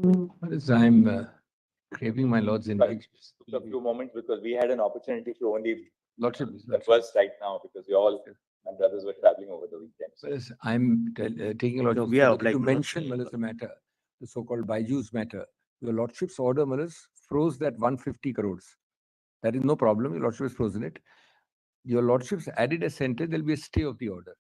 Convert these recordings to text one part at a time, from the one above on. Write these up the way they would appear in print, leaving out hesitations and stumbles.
Yes, I'm craving my lord's indulgence. A few moments because we had an opportunity to only Lordship. converse right now because we all, my brothers were traveling over the weekend. So Yes, I'm taking a lot No, of we are to obliged, mention the matter, the so-called Baiju's matter. Your lordship's order, froze that 150 crores. That is no problem. Your lordship has frozen it. Your lordship's added a sentence. There'll be a stay of the order.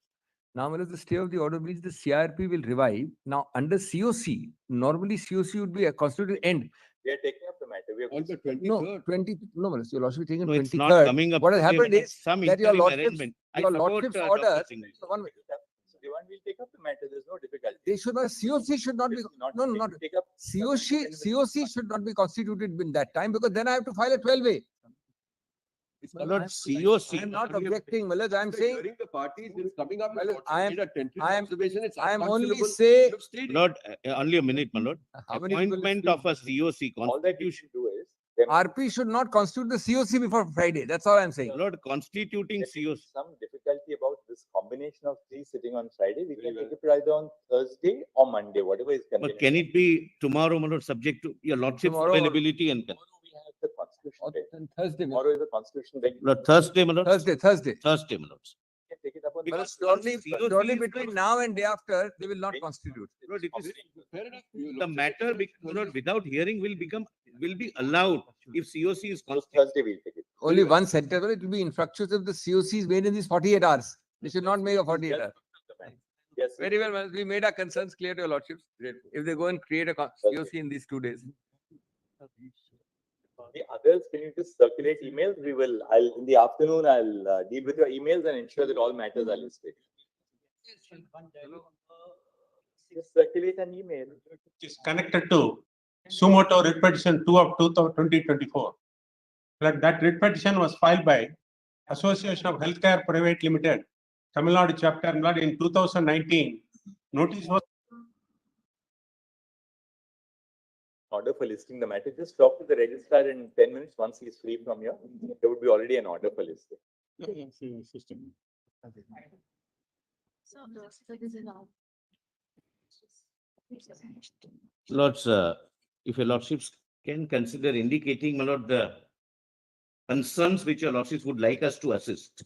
Now, the stay of the order means the CRP will revive. Now, under COC, normally COC would be a constituted end. we are taking up the matter. We are On the 23rd. No, 20. No, your lordship is taking No, it's 23rd. not coming up. What has There happened was is some that your interim lordship's, arrangement. I your support, lordship's Dr. order. Singh. One minute. Everyone will take up the matter. There's no difficulty. They should not. COC should not be. No, not take up. COC should not be constituted in that time because then I have to file a 12A. Not COC. I'm not objecting, Malaj. I'm saying During the parties, it's coming up. Well, I am- made a tentative I am- observation, it's I am only unconscionable. say. You have stayed. Lord, only a minute, my lord. How many people Appointment speak? of a COC All that you constitution. should do is. There RP should not constitute the COC before Friday. That's all I'm saying. Lord, constituting may be COC. some difficulty about this combination of three sitting on Friday. We can Very take it either on Thursday or Monday, whatever is But convenient. can it be tomorrow, my lord, subject to your lordship's Tomorrow or- availability and Tomorrow we have the constitution day. Then Thursday. Tomorrow is the constitution day. Lord, Thursday, my lord? Thursday. Thursday, my lord. We can take it up on Because Thursday. Surely between now and day after, they will not constitute. Lord, it is, Fair enough. You the look- matter, my lord, without hearing will be allowed if COC is So constituted. Thursday we'll take it. Only one sentence. It will be infructuous if the COC is made in these 48 hours. They should not make a 48 hours. Yes. Very well, Manoj. We made our concerns clear to your lordships. If they go and create a COC in these 2 days. The others, can you just circulate emails? In the afternoon, I'll deal with your emails and ensure that all matters are listed. Just circulate an email. Is connected to Mouto writ petition 2 of 2024. That writ petition was filed by Association of Healthcare Private Limited, Tamil Nadu chapter in 2019. Notice was Order for listing the matter. Just talk to the registrar in 10 minutes. Once he's free from here, there would be already an order for listing. Lords, if your lordships can consider indicating, my lord, the concerns which your lordships would like us to assist.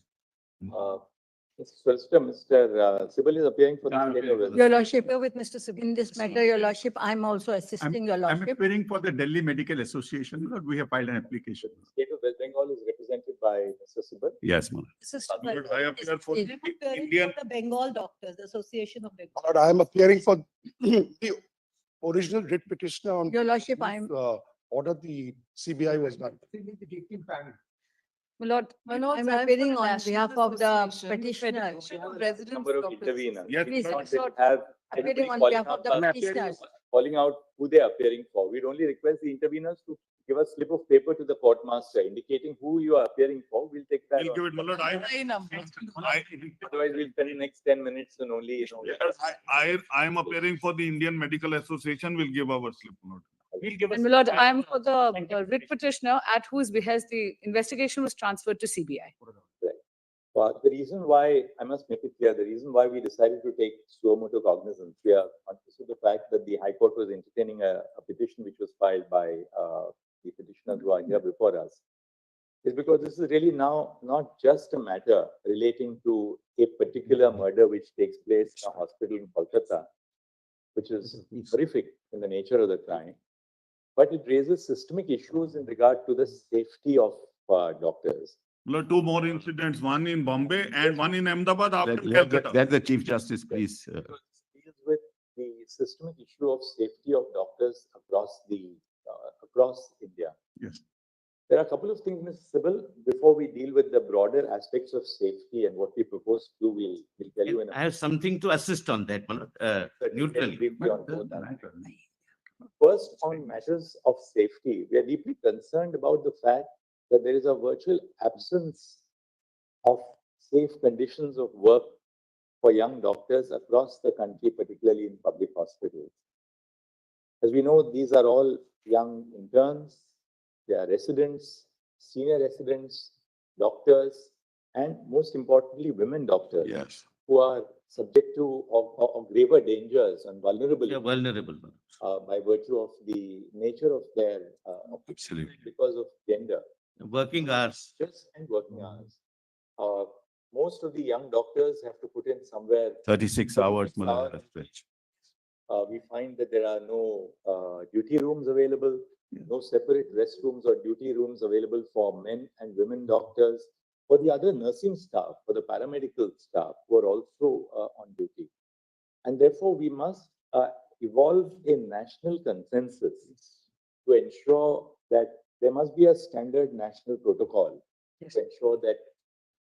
Mr. Solicitor, Mr. Sibyl is appearing for the state of West. Your lordship, with Mr. Sib, in this matter, your lordship, I'm also assisting your I'm lordship. appearing for the Delhi Medical Association. Lord, we have filed an application. State of West Bengal is represented by Mr. Sibyl. Yes, ma'am. Lord, I appear for is the appearing Indian. for the Bengal Doctors, Association of Bengal. Lord, I am appearing for the original writ petitioner on Your lordship, I'm, order the CBI was done. my lord, Manoj, I'm I'm for appearing the on National behalf of the Association, petitioner. Federation of Residents Number of Doctors. interveners. Yes, Please, Not it's that not have appearing everybody on calling behalf of out the for- petitioners. calling out who they are appearing for. We'd only request the interveners to give a slip of paper to the court master indicating who you are appearing for. We'll take that. We'll on. give it, my lord. My number. Otherwise, we'll spend the next 10 minutes and only, I am appearing for the Indian Medical Association. We'll give our slip, my lord. And my lord, I'm for the writ petitioner at whose behest the investigation was transferred to CBI. But the reason why, I must make it clear, the reason why we decided to take suo motu cognizance, we are conscious of the fact that the High Court was entertaining a petition which was filed by the petitioners who are here before us, is because this is really now not just a matter relating to a particular murder which takes place in a hospital in Kolkata, which is horrific in the nature of the crime, but it raises systemic issues in regard to the safety of doctors. My lord, two more incidents, one in Bombay and one in Ahmedabad after Calcutta. Let the Chief Justice, please. Because it deals with the systemic issue of safety of doctors across India. Yes. There are a couple of things, Ms. Sibyl, before we deal with the broader aspects of safety and what we propose to do, we'll tell you in a I have something to assist on that, my lord, neutrally. briefly on both that. First, on matters of safety, we are deeply concerned about the fact that there is a virtual absence of safe conditions of work for young doctors across the country, particularly in public hospitals. As we know, these are all young interns, they are residents, senior residents, doctors, and most importantly, women doctors Yes. who are subject to of graver dangers and vulnerable They are vulnerable. by virtue of the nature of their Absolutely. because of gender. Working hours. Just and working hours. Most of the young doctors have to put in somewhere 36 hours, Malad, hours. stretch. We find that there are no duty rooms available, no separate restrooms or duty rooms available for men and women doctors, for the other nursing staff, for the paramedical staff who are also on duty. And therefore, we must evolve a national consensus to ensure that there must be a standard national protocol Yes. to ensure that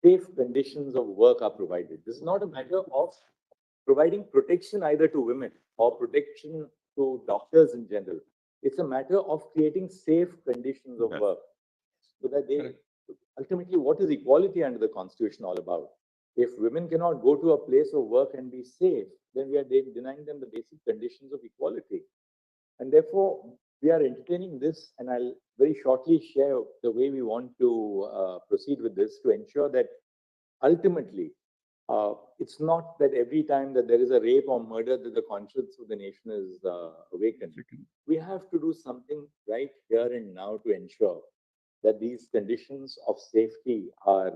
safe conditions of work are provided. This is not a matter of providing protection either to women or protection to doctors in general. It's a matter of creating safe conditions of Yes. work so that they ultimately, what is equality under the Constitution all about? If women cannot go to a place of work and be safe, then we are denying them the basic conditions of equality. And therefore, we are entertaining this, and I'll very shortly share the way we want to proceed with this to ensure that ultimately, it's not that every time that there is a rape or murder that the conscience of the nation is awakened. We have to do something right here and now to ensure that these conditions of safety are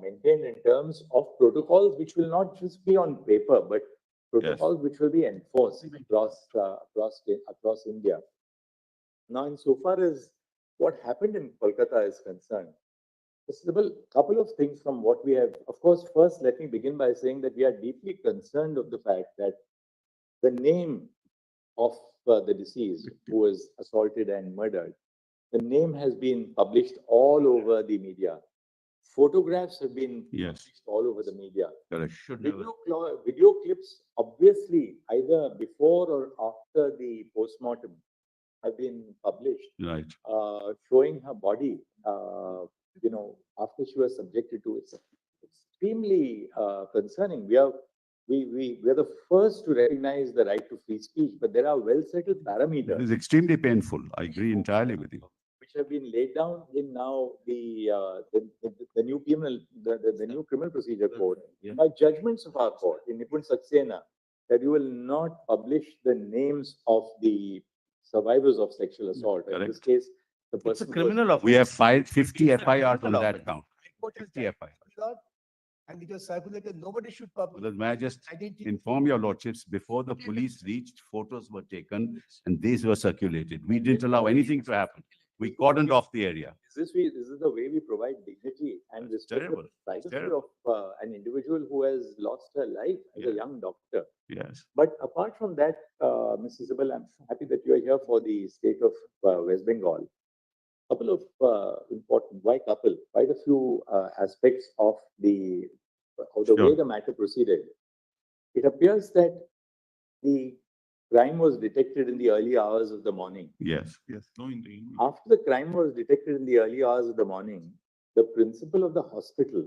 maintained in terms of protocols which will not just be on paper, but protocols which will be enforced across India. Now, insofar as what happened in Kolkata is concerned, a couple of things from what we have. Of course, first, let me begin by saying that we are deeply concerned of the fact that the name of the deceased who was assaulted and murdered, the name has been published all over the media. Photographs have been Yes. published all over the media. Correct. Should never. Video clips, obviously, either before or after the postmortem, have been published, Right. showing her body, after she was subjected to it. Extremely concerning. We are the first to recognize the right to free speech, but there are well-settled It parameters is extremely painful. I agree entirely with you. which have been laid down in now the new criminal procedure code Yeah. by judgments of our court in Nipun Saxena, that you will not publish the names of the survivors of sexual assault. In this case, the It's a person was- criminal offense. We have filed 50 FIRs on that count. What is 50 that? FIRs. And it was circulated, nobody should publish. Well, may I just Identity. inform your lordships, before the police reached, photos were taken and these were circulated. We didn't allow anything to happen. We cordoned off the area. This is the way we provide dignity and It's respect terrible. the privacy terrible. of an individual who has lost her life as a Yeah. young doctor. Yes. But apart from that, Mrs. Isabel, I'm happy that you are here for the state of West Bengal. Couple of quite a few aspects of the way Sure. the matter proceeded. It appears that the crime was detected in the early hours of the morning. Yes. Yes. After the crime was detected in the early hours of the morning, the principal of the hospital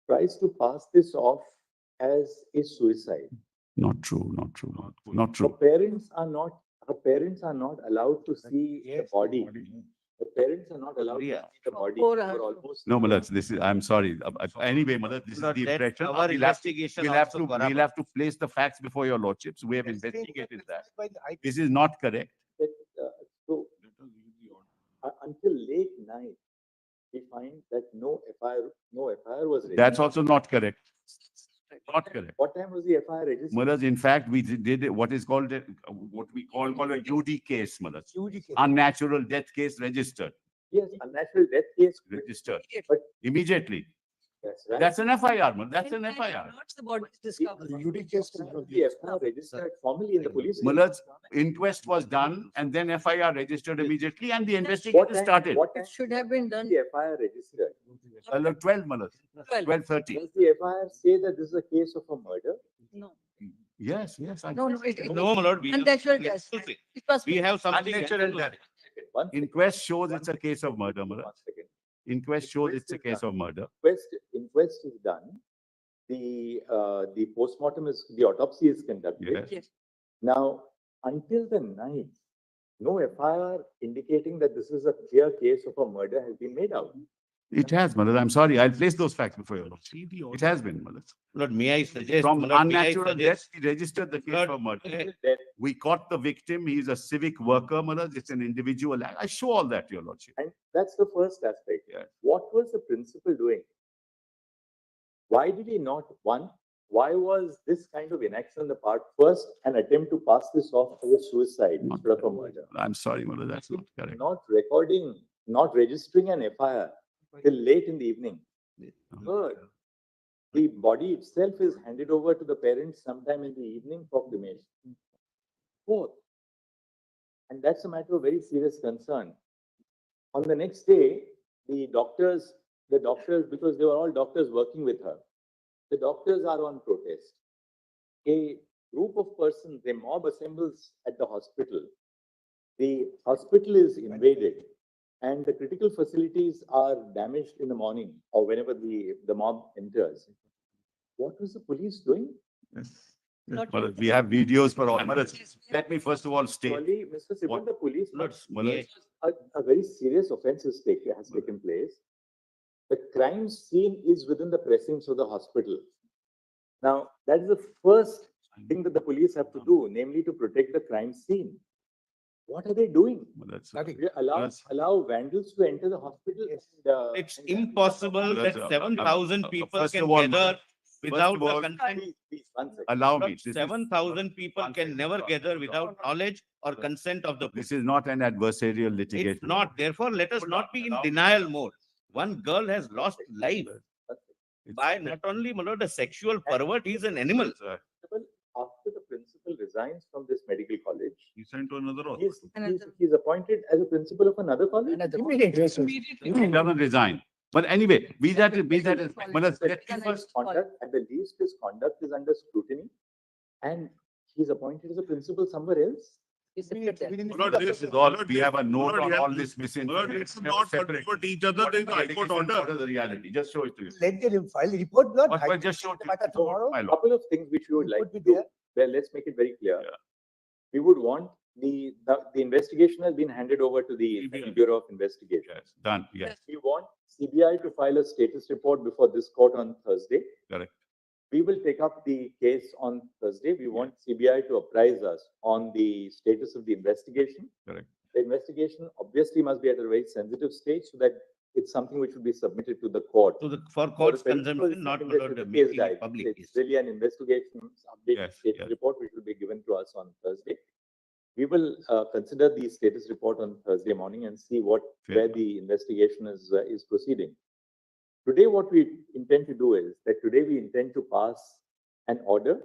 tries to pass this off as a suicide. Not true. Not true. Not Her true. parents are not allowed to see the body. The parents are not allowed to Yeah. see the body Four for hours. almost. No, Malad, this is, I'm sorry. Anyway, Malad, this is Lord, the let impression. our We'll have to- investigation We'll have also to, corroborate. we'll have to place the facts before your lordships. We have investigated that. This is not correct. That, so until late night, we find that no FIR was registered. That's also not correct. Not correct. What time was the FIR registered? Malad, in fact, we did what is called, what we call a UD case, Malad. UG case. Unnatural death case registered, Yes, unnatural death case. registered But immediately. that's right. That's an FIR, Malad. That's an FIR. Not the body is discovered. UD case. The FIR registered formally in the police. Malad's inquest was done and then FIR registered immediately and the What investigation time- started. What time It should have been done. the FIR registered? 12, Malad, 12. 12:30. Does the FIR say that this is a case of a murder? No, Yes. no, it. No, my lord. we have- Unnatural death. It was. We have something. Unnatural death. One second, Inquest shows it's a case of murder, Malad. one second. Inquest shows it's a case of murder. Inquest is done. The the autopsy is conducted. Yes. Yes. Now, until the night, no FIR indicating that this is a clear case of a murder has been made out. It has, Malad. I'm sorry. I'll place those facts before your lordship. It has been, Malad. Lord, may I suggest? From my lord, may I unnatural death, suggest- he registered the case Lord, for murder. eh, Death, We caught the victim. He's a civic worker, Malad. It's an individual act. I show all that, Your Lordship. And that's the first aspect. Yes. What was the principal doing? Why did he not, one, why was this kind of inaction on the part first an attempt to pass this off as a suicide Not instead of a murder? I'm sorry, Malad, that's not correct. Not recording, not registering an FIR till late in the evening. Third, the body itself is handed over to the parents sometime in the evening for cremation. Fourth, and that's a matter of very serious concern. On the next day, the doctors, because they were all doctors working with her, the doctors are on protest. A group of persons, a mob assembles at the hospital. The hospital is invaded and the critical facilities are damaged in the morning or whenever the mob enters. What was the police doing? Yes. Not Malad, yet. we have videos for all. Malad, let me first of all state. Surely, Mr. Sibal, What- the police, Malad, a very serious offense has taken place. The crime scene is within the precincts of the hospital. Now, that is the first thing that the police have to do, namely to protect the crime scene. What are they doing? Malad's- They allow vandals to enter the hospital. It's impossible that That's, 7,000 people first can of all, gather without of all, the consent. Please, one second. Allow me. This is- 7,000 people can never gather without knowledge or consent of the This police. is not an adversarial It's litigation. not, therefore, let us not be in denial mode. One girl has lost life by not only, my lord, a sexual pervert, he's an animal. After the principal resigns from this medical college, He sent to another he's, hospital. Another- he's appointed as a principal of another college. He doesn't resign. But anyway, be that, Malad, let me His first, conduct, at the least, his conduct is under scrutiny, and he's appointed as a principal somewhere else. Malad, this is all, we have a note Malad, on yes. all this Malad, misinformation. it's not but each other, there is a high court What order. is the reality? Just show it to you. Let them file the report, not. But just show it to you. Tomorrow. My lord. Couple of things which we would like Would to be do. there. Well, let's make it very clear. Yeah. We would want the investigation has been handed over to the CBI. Bureau of Investigation. Yes, done, yes, We want CBI to file a status report before this court on Thursday. correct. We will take up the case on Thursday. We want CBI to apprise us on the status of the investigation. Correct. The investigation obviously must be at a very sensitive stage so that it's something which will be submitted to the court. So for For court's the principal, consumption, it's not, something my that lord, is the making case it diary. public. It's really an investigation update Yes, status yes. report which will be given to us on Thursday. We will consider the status report on Thursday morning and see Fair where enough. the investigation is proceeding. Today, what we intend to do is that today we intend to pass an order.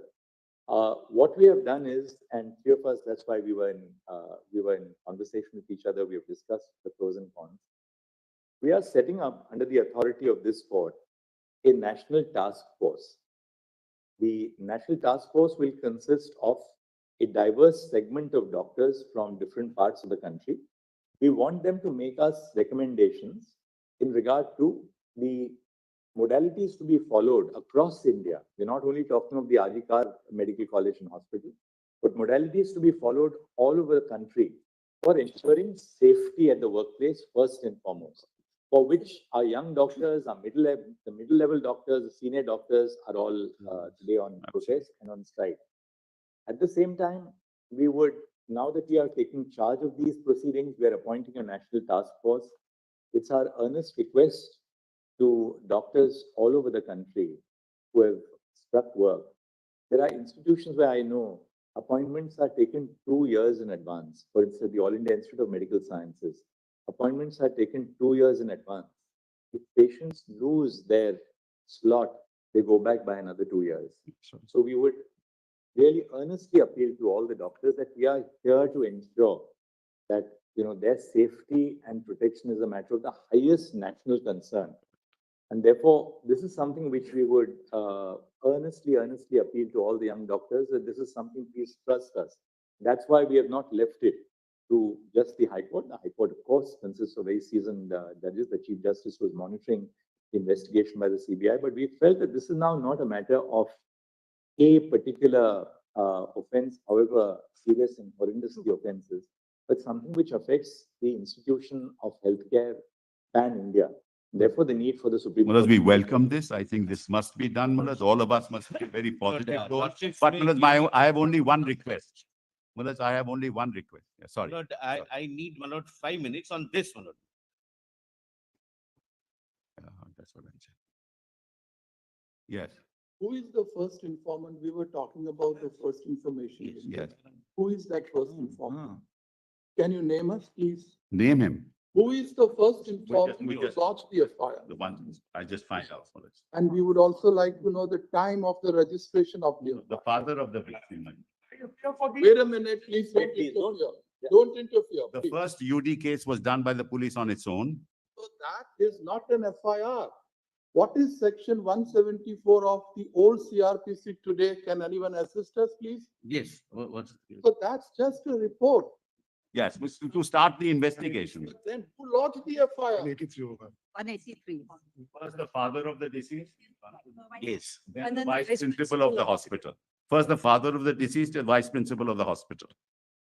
What we have done is, and few of us, that's why we were in conversation with each other. We have discussed the pros and cons. We are setting up under the authority of this court a national task force. The national task force will consist of a diverse segment of doctors from different parts of the country. We want them to make us recommendations in regard to the modalities to be followed across India. We're not only talking of the rgkar Medical College and Hospital, but modalities to be followed all over the country for ensuring safety at the workplace first and foremost, for which our young doctors, the middle level doctors, the senior doctors are all today on protest and on strike. At the same time, we would, now that we are taking charge of these proceedings, we are appointing a national task force. It's our earnest request to doctors all over the country who have struck work. There are institutions where I know appointments are taken 2 years in advance. For instance, the All India Institute of Medical Sciences. Appointments are taken 2 years in advance. If patients lose their slot, they go back by another 2 years. So we would really earnestly appeal to all the doctors that we are here to ensure that their safety and protection is a matter of the highest national concern. And therefore, this is something which we would earnestly appeal to all the young doctors that this is something, please trust us. That's why we have not left it to just the High Court. The High Court, of course, consists of very seasoned judges. The Chief Justice was monitoring the investigation by the CBI, but we felt that this is now not a matter of a particular offense, however serious and horrendous the offense is, but something which affects the institution of healthcare pan-India. Therefore, the need for the Supreme Malad, Court. we welcome this. I think this must be done, Malad. All of us must be very positive. But Malad, I have only one request. My lords, I have only one request. Yeah, sorry. My lord, I need, my lord, 5 minutes on this, my lord. That's what I said. Yes, Who is the first informant? We were talking about the first information. yes. Who is that first informant? Can you name us, please? Name him, Who is the first informant we who just- lodged the FIR? the one, I just find out. My lords. And we would also like to know the time of the registration of the. The father of the victim. Wait a minute, please don't Please, don't- interfere. Don't interfere. The please. first UD case was done by the police on its own. So that is not an FIR. What is section 174 of the old CRPC today? Can anyone assist us, please? Yes, what's? So that's just a report. Yes, to start the investigation. Then who lodged the FIR? 183. First, the father of the deceased. Yes. Then And the then vice vice principal of the hospital. First, the father of the deceased and vice principal of the hospital.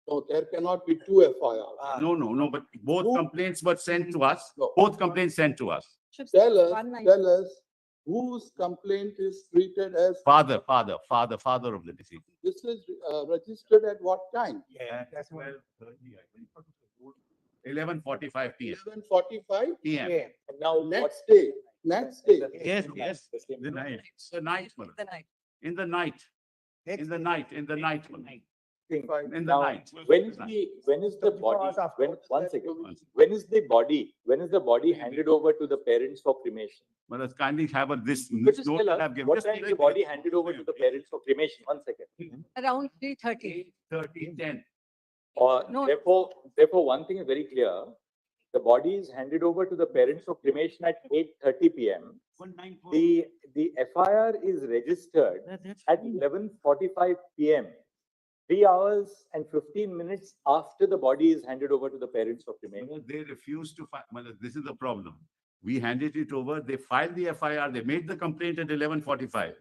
No, there cannot be two FIRs. No, but both Who- complaints were sent to us. No. Both complaints sent to us. Tell us whose complaint is treated as, Father of the deceased. this is registered at what time? 11:45 PM. 11:45? PM. Now, Next day, next day. Yes, yes. The night. The night, Madam. The night. In the night. In the night, Madam. In the now, night. when is the body, when is the body handed over to the parents for cremation? But let's kindly have this Could you just note tell that us, I've given. what Just time take is it. the body handed over to the parents for cremation? 1 second. Around 3:30. 13:10. No. Therefore, one thing is very clear. The body is handed over to the parents for cremation at 8:30 PM. The FIR is registered at 11:45 PM. 3 hours and 15 minutes after the body is handed over to the parents for cremation. Well, they refused to file. Well, this is the problem. We handed it over. They filed the FIR. They made the complaint at 11:45.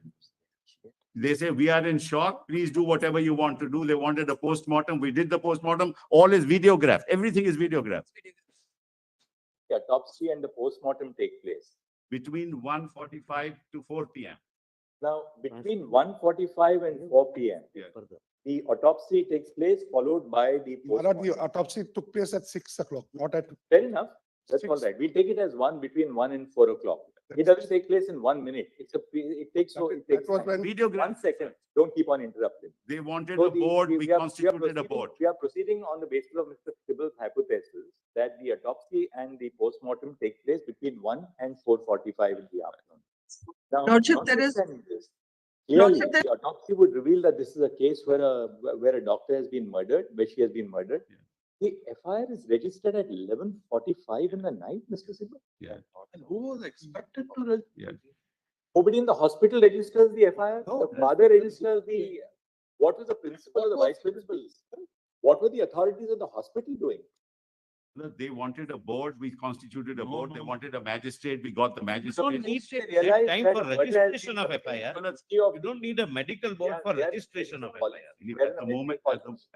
They say, we are in shock. Please do whatever you want to do. They wanted a postmortem. We did the postmortem. All is videographed. Everything is videographed. The autopsy and the postmortem take place. Between 1:45 to 4 PM. Now, between 1:45 and 4 PM, Yeah. the autopsy takes place, followed by the Maharaj, postmortem. the autopsy took place at 6 o'clock, not at. Fair enough. That's all right. We take it as between 1 and 4 o'clock. It doesn't take place in 1 minute. It takes That was time. when. Videograph. 1 second. Don't keep on interrupting. They wanted So a board. We are constituted a proceeding- board. We are proceeding on the basis of Mr. Sibal's hypothesis that the autopsy and the postmortem take place between 1 and 4:45 in the afternoon. Now, Lordship, there is- notwithstanding this, clearly, Lordship, there- the autopsy would reveal that this is a case where a doctor has been murdered, where she has been murdered. Yeah. The FIR is registered at 11:45 in the night, Mr. Sibal. Yeah. And who was expected to? Yeah. Nobody in the hospital registers the FIR. The father registers the, what was the principal or the vice principal? What were the authorities of the hospital doing? Look, they wanted a board. We constituted a board. They wanted a magistrate. We got the You magistrate. don't need to realize take time that for murder has registration been of the FIR. policy of You don't need a medical board for registration of FIR. At the moment,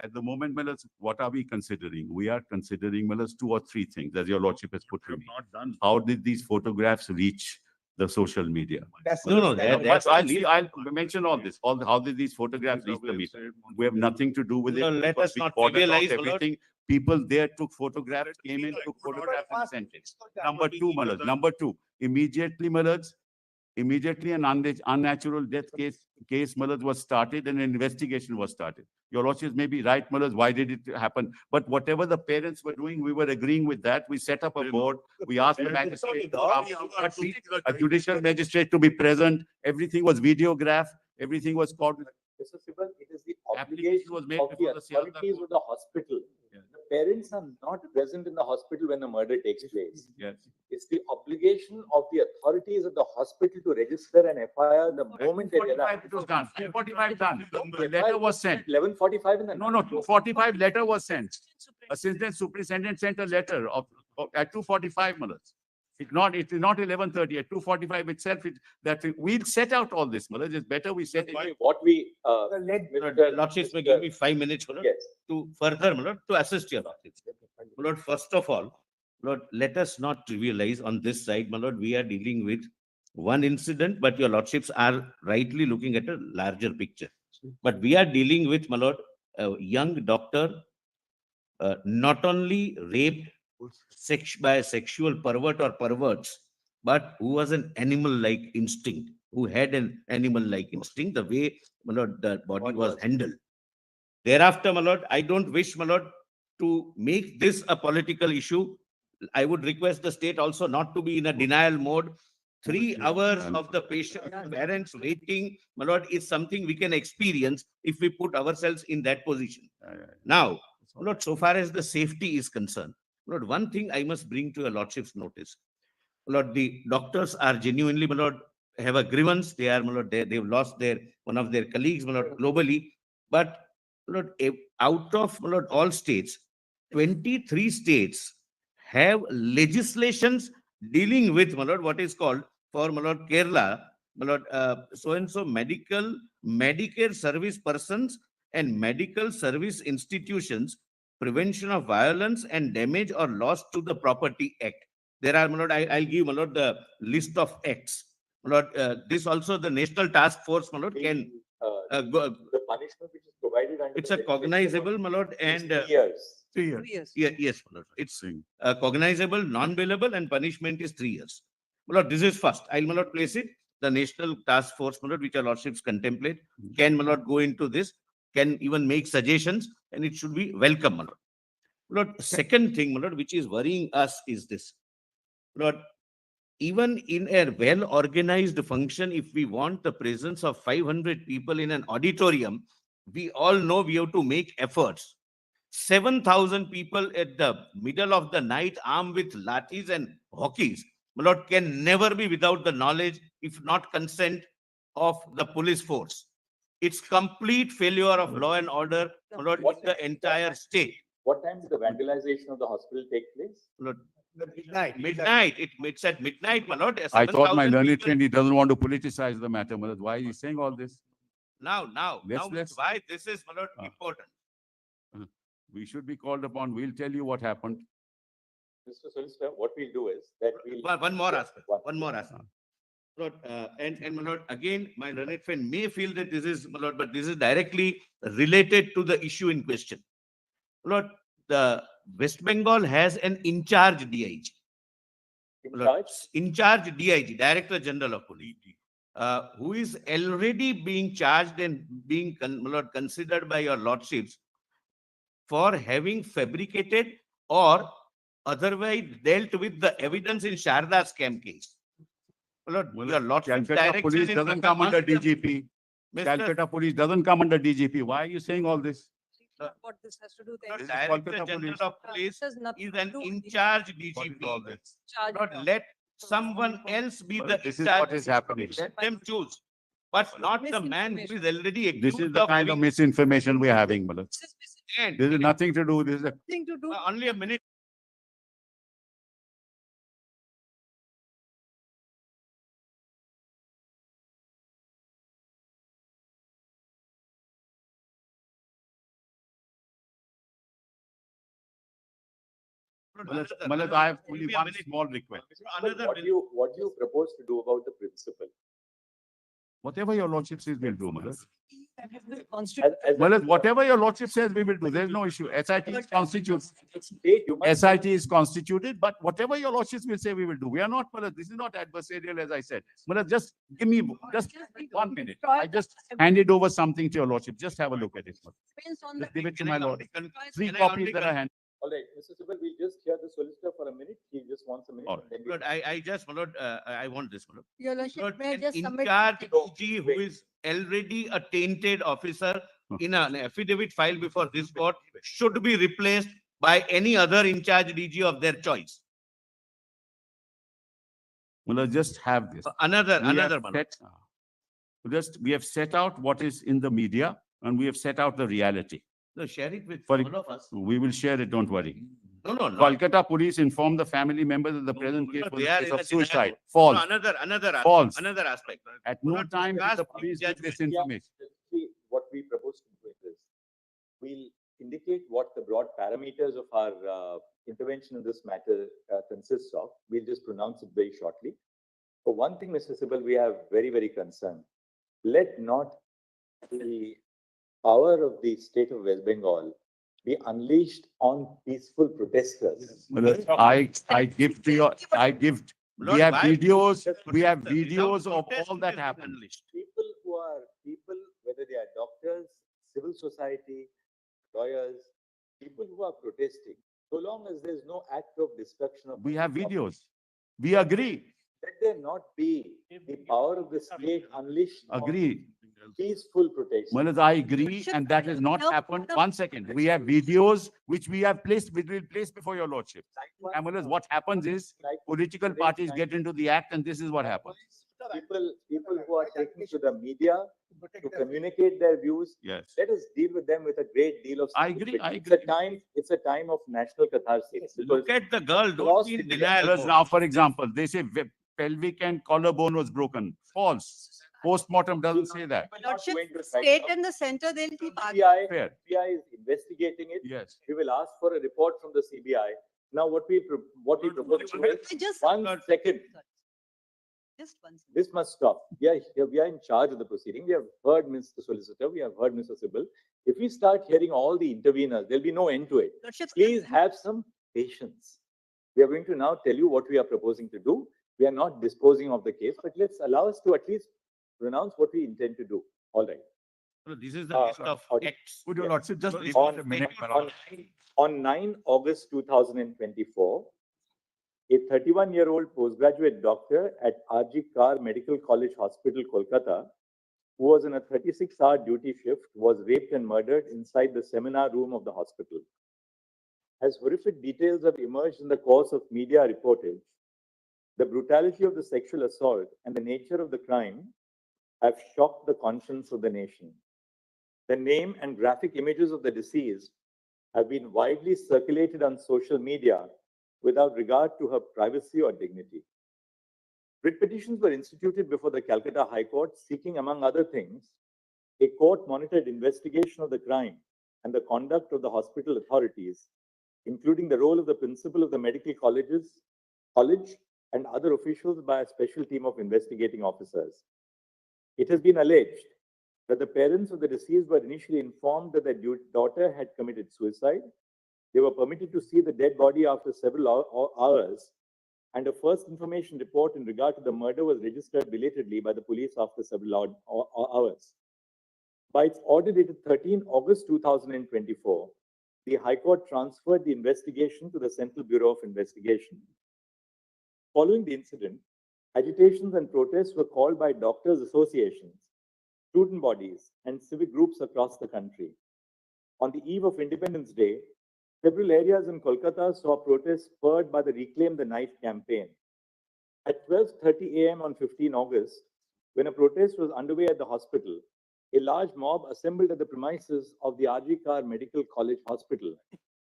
at the moment, Millers, what are we considering? We are considering, Millers, 2 or 3 things, as your lordship has put to me. Not done. How did these photographs reach the social media? No, I'll mention all this. How did these photographs reach the media? We have nothing to do with it. No, let because us we not ordered out trivialize, my lord. everything. People there took photographs, came in, took photographs and sent it. Number 2, Millers. Number 2, immediately, Millers, immediately an unnatural death case, Millers, was started and an investigation was started. Your lordship may be right, Millers, why did it happen? But whatever the parents were doing, we were agreeing with that. We set up a board. We asked the magistrate to come, a judicial magistrate to be present. Everything was videographed. Everything was called. Mr. Sibal, it is the Application obligation was made of the before the Sialda authorities court. of the hospital. Yeah. The parents are not present in the hospital when the murder takes place. Yes. It's the obligation of the authorities of the hospital to register an FIR the moment they 2:45 it was done. 2:45 done. The letter was sent. 11:45 in the No, 2:45 letter was sent. Assistant superintendent sent a letter at 2:45 minutes. It is not 11:30, at 2:45 itself, we'll set out all this, Malaj. It's better we set it. What we, Lordships may give me 5 minutes, my lord, yes, to further, my lord, to assist your lordships. My lord, first of all, Lord, let us not trivialize on this side, my lord, we are dealing with one incident, but your lordships are rightly looking at a larger picture. But we are dealing with, my lord, a young doctor not only raped by a sexual pervert or perverts, but who was an animal-like instinct, who had an animal-like instinct, the way, my lord, the body was handled. Thereafter, my lord, I don't wish, my lord, to make this a political issue. I would request the state also not to be in a denial mode. 3 hours of the patient, parents waiting, my lord, is something we can experience if we put ourselves in that position. Now, my lord, so far as the safety is concerned, my lord, one thing I must bring to your lordship's notice. My lord, the doctors are genuinely, my lord, have a grievance. They are, my lord, they've lost one of their colleagues, my lord, globally. But, my lord, out of, my lord, all states, 23 states have legislations dealing with, my lord, what is called for, my lord, Kerala, my lord, so-and-so Medicare service persons and medical service institutions, prevention of violence and damage or loss to the property act. There are, my lord, I'll give, my lord, the list of acts. My lord, this also the National Task Force, my lord, can The punishment which is provided under. it's a cognizable, my lord, and 3 years. 3 years. Yes, my lord. It's cognizable, non-bailable, and punishment is 3 years. My lord, this is first. I'll, my lord, place it. The National Task Force, my lord, which our lordships contemplate, can, my lord, go into this, can even make suggestions, and it should be welcome, my lord. My lord, second thing, my lord, which is worrying us is this. My lord, even in a well-organized function, if we want the presence of 500 people in an auditorium, we all know we have to make efforts. 7,000 people at the middle of the night armed with lathis and hockeys, my lord, can never be without the knowledge, if not consent, of the police force. It's complete failure of law and order, my lord, in the entire state. What time did the vandalization of the hospital take place? My lord, midnight. It's at midnight, my lord. I thought my 7,000 learned people. friend, he doesn't want to politicize the matter. Malad. Why is he saying all this? Now, Let's- why this is, my lord, important. We should be called upon. We'll tell you what happened. Mr. Solicitor, what we'll do is that we'll. One more aspect. One- One more aspect. Lord, and my lord, again, my learned friend may feel that this is, my lord, but this is directly related to the issue in question. Lord, the West Bengal has an in charge DIG. In Lord, charge? in charge DIG, Director General of Police, who is already being charged and being my lord, considered by your lordships for having fabricated or otherwise dealt with the evidence in Sharda scam case. Lord, your lordship's Calcutta direction police in doesn't come under DGP. Mr. Calcutta police doesn't come under DGP. Why are you saying all this? What this has to do Lord, This is Director Kolkata General police. of Police This has nothing is to an do with in-charge What DGP. is all this? charge. Not let someone else be Well, the this is in-charge. what is happening. Let them choose, but not the man who is already This accused is the kind of having- misinformation we're having, Malad. This is And This is nothing to do. This is a nothing to do. only a minute. Malad, I have only one small request. Another What do you propose to do about the principal? Whatever your lordship says, we'll do, Malad. As Malad, whatever your lordship says, we will do. There's no issue. SIT is constituted. state, you must. SIT is constituted, but whatever your lordships will say, we will do. We are not, Malad, this is not adversarial, as I said. Malad, just give me just 1 minute. I just handed over something to your lordship. Just have a look at it. Malad. Depends on the. Just give it to Can my I lord. only 3 can I copies only that I hand. All right, Mr. Sibal, we'll just hear the solicitor for a minute. He just wants a minute. All and then we- Lord, I just, my lord, I want this, my lord. Your lordship, Lord, may I an just submit? in-charge No, DG who wait. is already a tainted officer in an affidavit filed before this court should be replaced by any other in-charge DG of their choice. Malad, just have this. Another, We have my lord. we have set out what is in the media and we have set out the reality. No, share it with For- all of us. We will share it, don't worry. No. Kolkata police informed the family members that the present case No, was they a are case in of a denial suicide. mode. False. No, another False. aspect. Another aspect. At Do no not time did discuss the police give judgment. this information. See, what we propose to do is, we'll indicate what the broad parameters of our intervention in this matter consists of. We'll just pronounce it very shortly. For one thing, Mr. Sibal, we are very, very concerned. Let not the power of the state of West Bengal be unleashed on peaceful protesters. I give to your, I give, we Lord, have why videos, protest, we have sir? Without videos of protest, all it that has been happened. unleashed. People, whether they are doctors, civil society, lawyers, people who are protesting, so long as there's no act of destruction of. We have videos. We agree, Let there not be the power of the state unleashed on agree. peaceful protest. Manas, I agree, and that has not happened. 1 second. We have videos which we have placed, we will place before your lordship. And Manas, what happens is political parties get into the act and this is what happens. People who are taking to the media to communicate their views, Yes. let us deal with them with a great deal of. I agree, I sympathy. It's a time of national catharsis. Look at the girl, don't Cross be in the- denial. Manas, now, for example, they say pelvic and collarbone was broken. False. Postmortem doesn't say that. Lordship, going to state fight and the center, they'll keep arguing. CBI, Fair. CBI is investigating it. Yes. We will ask for a report from the CBI. Now, what we propose I just, one second, just one second. this must stop. We are in charge of the proceeding. We have heard Mr. Solicitor, we have heard Mr. Sybil. If we start hearing all the interveners, there'll be no end to it. Lordship, Please have some patience. We are going to now tell you what we are proposing to do. We are not disposing of the case, but let's allow us to at least pronounce what we intend to do. All right. No, this is the list of okay. acts. Would your lordship just This on- is the minute, On 9 August 2024, a 31-year-old postgraduate doctor at rgkar Medical College Hospital, Kolkata, who was in a 36-hour duty shift, was raped and murdered inside the seminar room of the hospital. As horrific details have emerged in the course of media reportage, the brutality of the sexual assault and the nature of the crime have shocked the conscience of the nation. The name and graphic images of the deceased have been widely circulated on social media without regard to her privacy or dignity. Writ petitions were instituted before the Calcutta High Court seeking, among other things, a court-monitored investigation of the crime and the conduct of the hospital authorities, including the role of the principal of the medical college and other officials by a special team of investigating officers. It has been alleged that the parents of the deceased were initially informed that their daughter had committed suicide. They were permitted to see the dead body after several hours, and a first information report in regard to the murder was registered belatedly by the police after several hours. By its order dated 13 August 2024, the High Court transferred the investigation to the Central Bureau of Investigation. Following the incident, agitations and protests were called by doctors' associations, student bodies, and civic groups across the country. On the eve of Independence Day, several areas in Kolkata saw protests spurred by the Reclaim the Night campaign. At 12:30 a.m. on 15 August, when a protest was underway at the hospital, a large mob assembled at the premises of the rgkar Medical College Hospital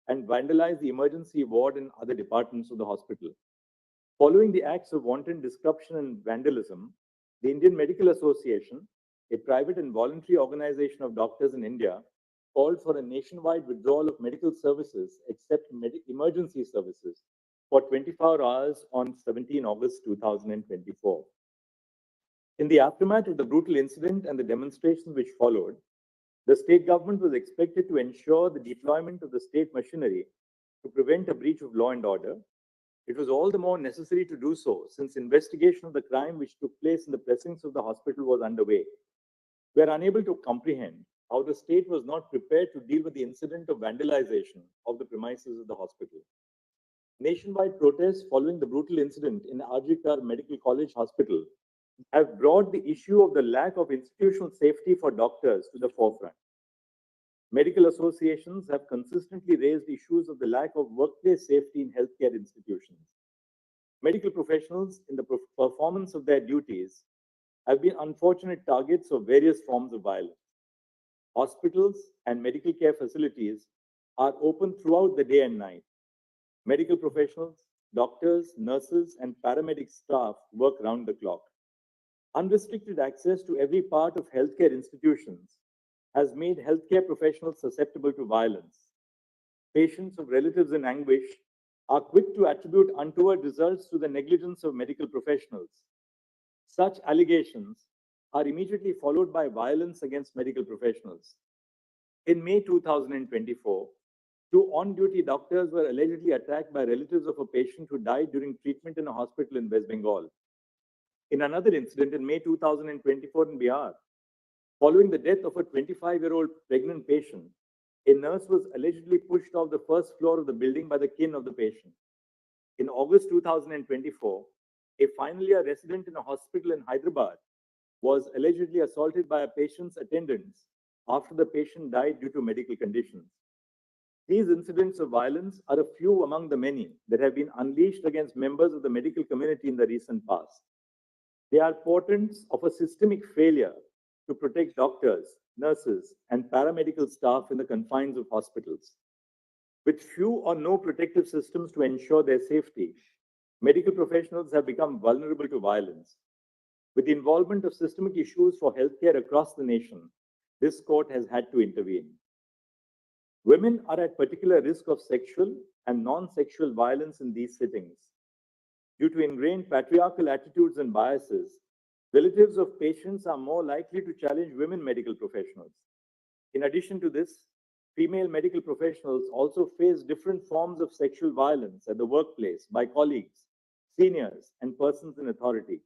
and vandalized the emergency ward and other departments of the hospital. Following the acts of wanton disruption and vandalism, the Indian Medical Association, a private and voluntary organization of doctors in India, called for a nationwide withdrawal of medical services except emergency services for 24 hours on 17 August 2024. In the aftermath of the brutal incident and the demonstrations which followed, the state government was expected to ensure the deployment of the state machinery to prevent a breach of law and order. It was all the more necessary to do so since investigation of the crime which took place in the precincts of the hospital was underway. We are unable to comprehend how the state was not prepared to deal with the incident of vandalization of the premises of the hospital. Nationwide protests following the brutal incident in rgkar Medical College Hospital have brought the issue of the lack of institutional safety for doctors to the forefront. Medical associations have consistently raised issues of the lack of workplace safety in healthcare institutions. Medical professionals, in the performance of their duties, have been unfortunate targets of various forms of violence. Hospitals and medical care facilities are open throughout the day and night. Medical professionals, doctors, nurses, and paramedic staff work round the clock. Unrestricted access to every part of healthcare institutions has made healthcare professionals susceptible to violence. Patients of relatives in anguish are quick to attribute untoward results to the negligence of medical professionals. Such allegations are immediately followed by violence against medical professionals. In May 2024, two on-duty doctors were allegedly attacked by relatives of a patient who died during treatment in a hospital in West Bengal. In another incident in May 2024 in Bihar, following the death of a 25-year-old pregnant patient, a nurse was allegedly pushed off the first floor of the building by the kin of the patient. In August 2024, a final year resident in a hospital in Hyderabad was allegedly assaulted by a patient's attendants after the patient died due to medical conditions. These incidents of violence are a few among the many that have been unleashed against members of the medical community in the recent past. They are portents of a systemic failure to protect doctors, nurses, and paramedical staff in the confines of hospitals. With few or no protective systems to ensure their safety, medical professionals have become vulnerable to violence. With the involvement of systemic issues for healthcare across the nation, this court has had to intervene. Women are at particular risk of sexual and non-sexual violence in these settings. Due to ingrained patriarchal attitudes and biases, relatives of patients are more likely to challenge women medical professionals. In addition to this, female medical professionals also face different forms of sexual violence at the workplace by colleagues, seniors, and persons in authority.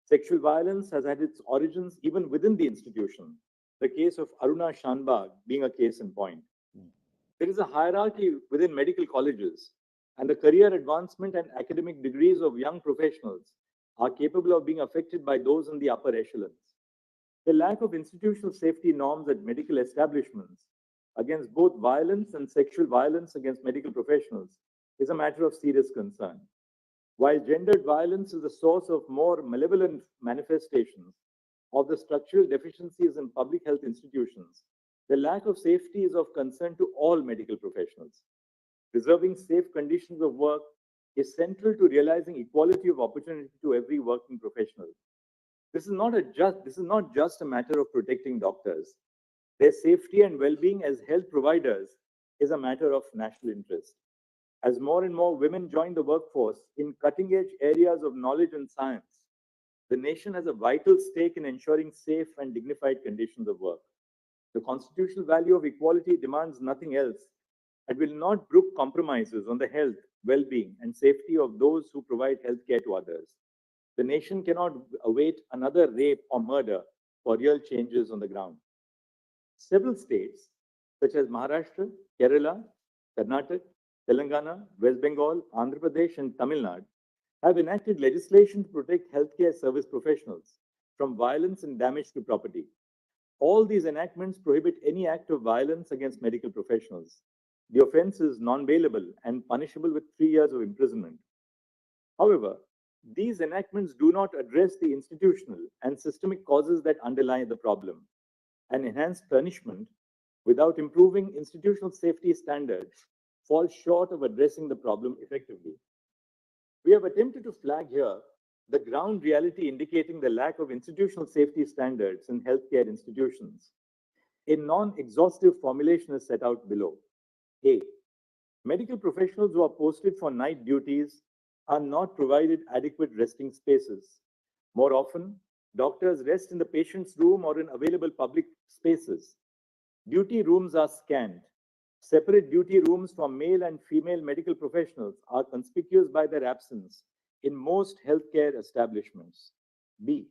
Sexual violence has had its origins even within the institution, the case of Aruna Shanbag being a case in point. There is a hierarchy within medical colleges, and the career advancement and academic degrees of young professionals are capable of being affected by those in the upper echelons. The lack of institutional safety norms at medical establishments against both violence and sexual violence against medical professionals is a matter of serious concern. While gendered violence is the source of more malevolent manifestations of the structural deficiencies in public health institutions, the lack of safety is of concern to all medical professionals. Preserving safe conditions of work is central to realizing equality of opportunity to every working professional. This is not just a matter of protecting doctors. Their safety and well-being as health providers is a matter of national interest. As more and more women join the workforce in cutting-edge areas of knowledge and science, the nation has a vital stake in ensuring safe and dignified conditions of work. The constitutional value of equality demands nothing else and will not brook compromises on the health, well-being, and safety of those who provide healthcare to others. The nation cannot await another rape or murder for real changes on the ground. Several states, such as Maharashtra, Kerala, Karnataka, Telangana, West Bengal, Andhra Pradesh, and Tamil Nadu, have enacted legislation to protect healthcare service professionals from violence and damage to property. All these enactments prohibit any act of violence against medical professionals. The offense is non-bailable and punishable with 3 years of imprisonment. However, these enactments do not address the institutional and systemic causes that underlie the problem. An enhanced punishment without improving institutional safety standards falls short of addressing the problem effectively. We have attempted to flag here the ground reality indicating the lack of institutional safety standards in healthcare institutions. A non-exhaustive formulation is set out below. A. Medical professionals who are posted for night duties are not provided adequate resting spaces. More often, doctors rest in the patient's room or in available public spaces. Duty rooms are scant. Separate duty rooms for male and female medical professionals are conspicuous by their absence in most healthcare establishments. B.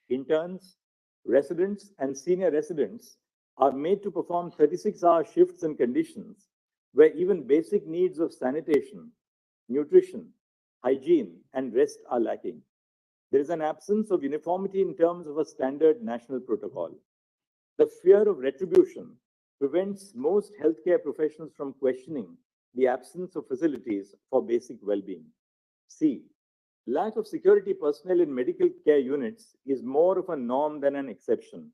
Interns, residents, and senior residents are made to perform 36-hour shifts in conditions where even basic needs of sanitation, nutrition, hygiene, and rest are lacking. There is an absence of uniformity in terms of a standard national protocol. The fear of retribution prevents most healthcare professionals from questioning the absence of facilities for basic well-being. C. Lack of security personnel in medical care units is more of a norm than an exception.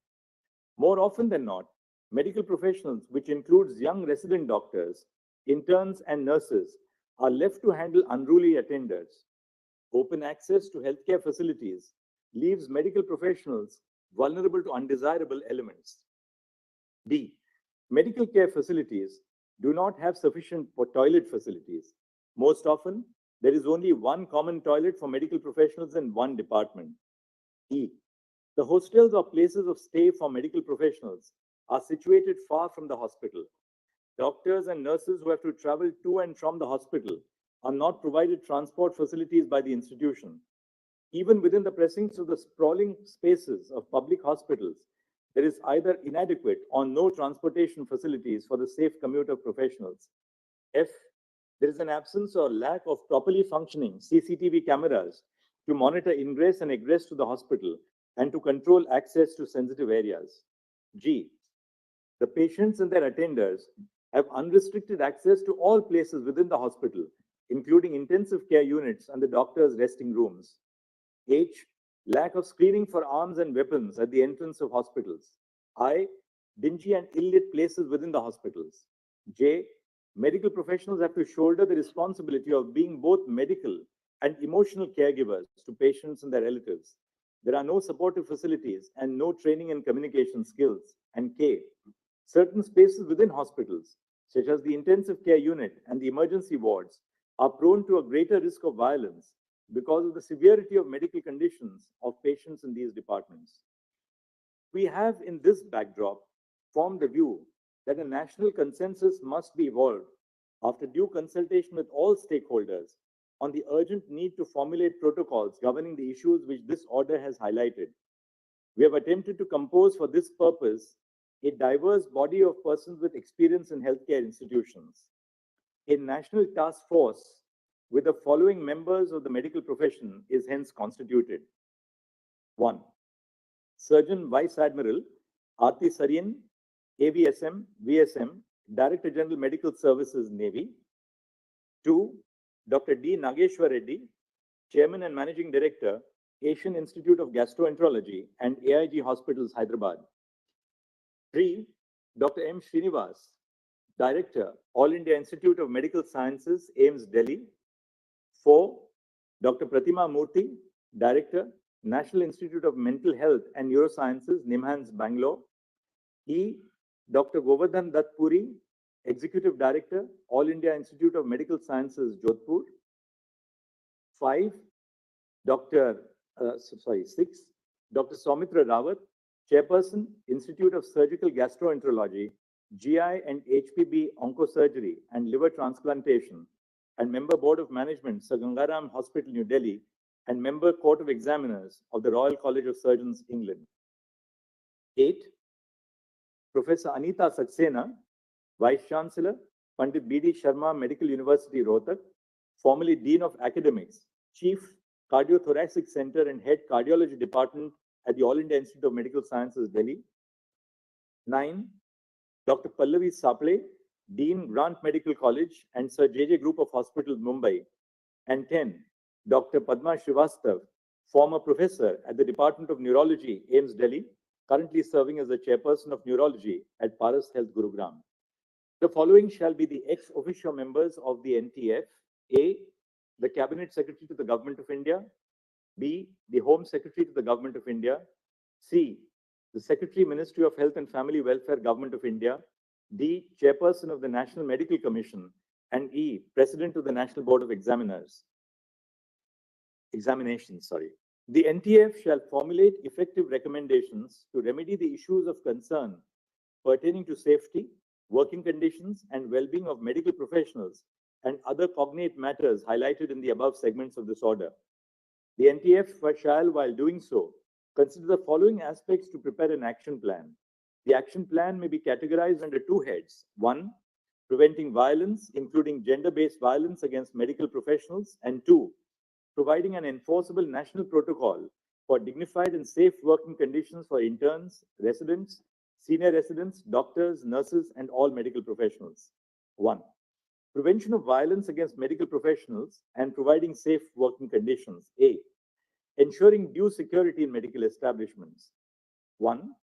More often than not, medical professionals, which includes young resident doctors, interns, and nurses, are left to handle unruly attenders. Open access to healthcare facilities leaves medical professionals vulnerable to undesirable elements. D. Medical care facilities do not have sufficient toilet facilities. Most often, there is only one common toilet for medical professionals in one department. E. The hostels or places of stay for medical professionals are situated far from the hospital. Doctors and nurses who have to travel to and from the hospital are not provided transport facilities by the institution. Even within the precincts of the sprawling spaces of public hospitals, there is either inadequate or no transportation facilities for the safe commute of professionals. F, there is an absence or lack of properly functioning CCTV cameras to monitor ingress and egress to the hospital and to control access to sensitive areas. G, the patients and their attenders have unrestricted access to all places within the hospital, including intensive care units and the doctor's resting rooms. H, lack of screening for arms and weapons at the entrance of hospitals. I, dingy and ill-lit places within the hospitals. J, medical professionals have to shoulder the responsibility of being both medical and emotional caregivers to patients and their relatives. There are no supportive facilities and no training and communication skills. And K, certain spaces within hospitals, such as the intensive care unit and the emergency wards, are prone to a greater risk of violence because of the severity of medical conditions of patients in these departments. We have, in this backdrop, formed the view that a national consensus must be evolved after due consultation with all stakeholders on the urgent need to formulate protocols governing the issues which this order has highlighted. We have attempted to compose for this purpose a diverse body of persons with experience in healthcare institutions. A national task force with the following members of the medical profession is hence constituted. 1. Surgeon Vice Admiral Aarti Saryan, AVSM, VSM, Director General Medical Services, Navy. 2. Dr. D. Nageshwar Reddy, Chairman and Managing Director, Asian Institute of Gastroenterology and AIG Hospitals, Hyderabad. 3. Dr. M. Srinivas, Director, All India Institute of Medical Sciences, AIIMS, Delhi. 4. Dr. Pratima Murthy, Director, National Institute of Mental Health and Neurosciences, NIMHANS, Bangalore. E. Dr. Govardhan Dutt Puri, Executive Director, All India Institute of Medical Sciences, Jodhpur. 5. 6. Dr. Soumitra Rawat, Chairperson, Institute of Surgical Gastroenterology, GI and HPB Oncosurgery and Liver Transplantation, and Member Board of Management, Sir Gangaram Hospital, New Delhi, and Member Court of Examiners of the Royal College of Surgeons, England. 8. Professor Anita Saxena, Vice Chancellor, Pandit B.D. Sharma Medical University, Rohtak, formerly Dean of Academics, Chief Cardiothoracic Center and Head Cardiology Department at the All India Institute of Medical Sciences, Delhi. 9. Dr. Pallavi Saple, Dean, Grant Medical College and Sir J.J. Group of Hospitals, Mumbai. And 10. Dr. Padma Srivastav, former professor at the Department of Neurology, AIIMS, Delhi, currently serving as the Chairperson of Neurology at Paras Health, Gurugram. The following shall be the ex officio members of the NTF. A. The Cabinet Secretary to the Government of India. B. The Home Secretary to the Government of India. C. The Secretary, Ministry of Health and Family Welfare, Government of India. D. Chairperson of the National Medical Commission. And E. President of the National Board of Examinations. The NTF shall formulate effective recommendations to remedy the issues of concern pertaining to safety, working conditions, and well-being of medical professionals and other cognate matters highlighted in the above segments of this order. The NTF shall, while doing so, consider the following aspects to prepare an action plan. The action plan may be categorized under two heads. 1. Preventing violence, including gender-based violence against medical professionals. And 2. Providing an enforceable national protocol for dignified and safe working conditions for interns, residents, senior residents, doctors, nurses, and all medical professionals. 1. Prevention of violence against medical professionals and providing safe working conditions. A. Ensuring due security in medical establishments. 1.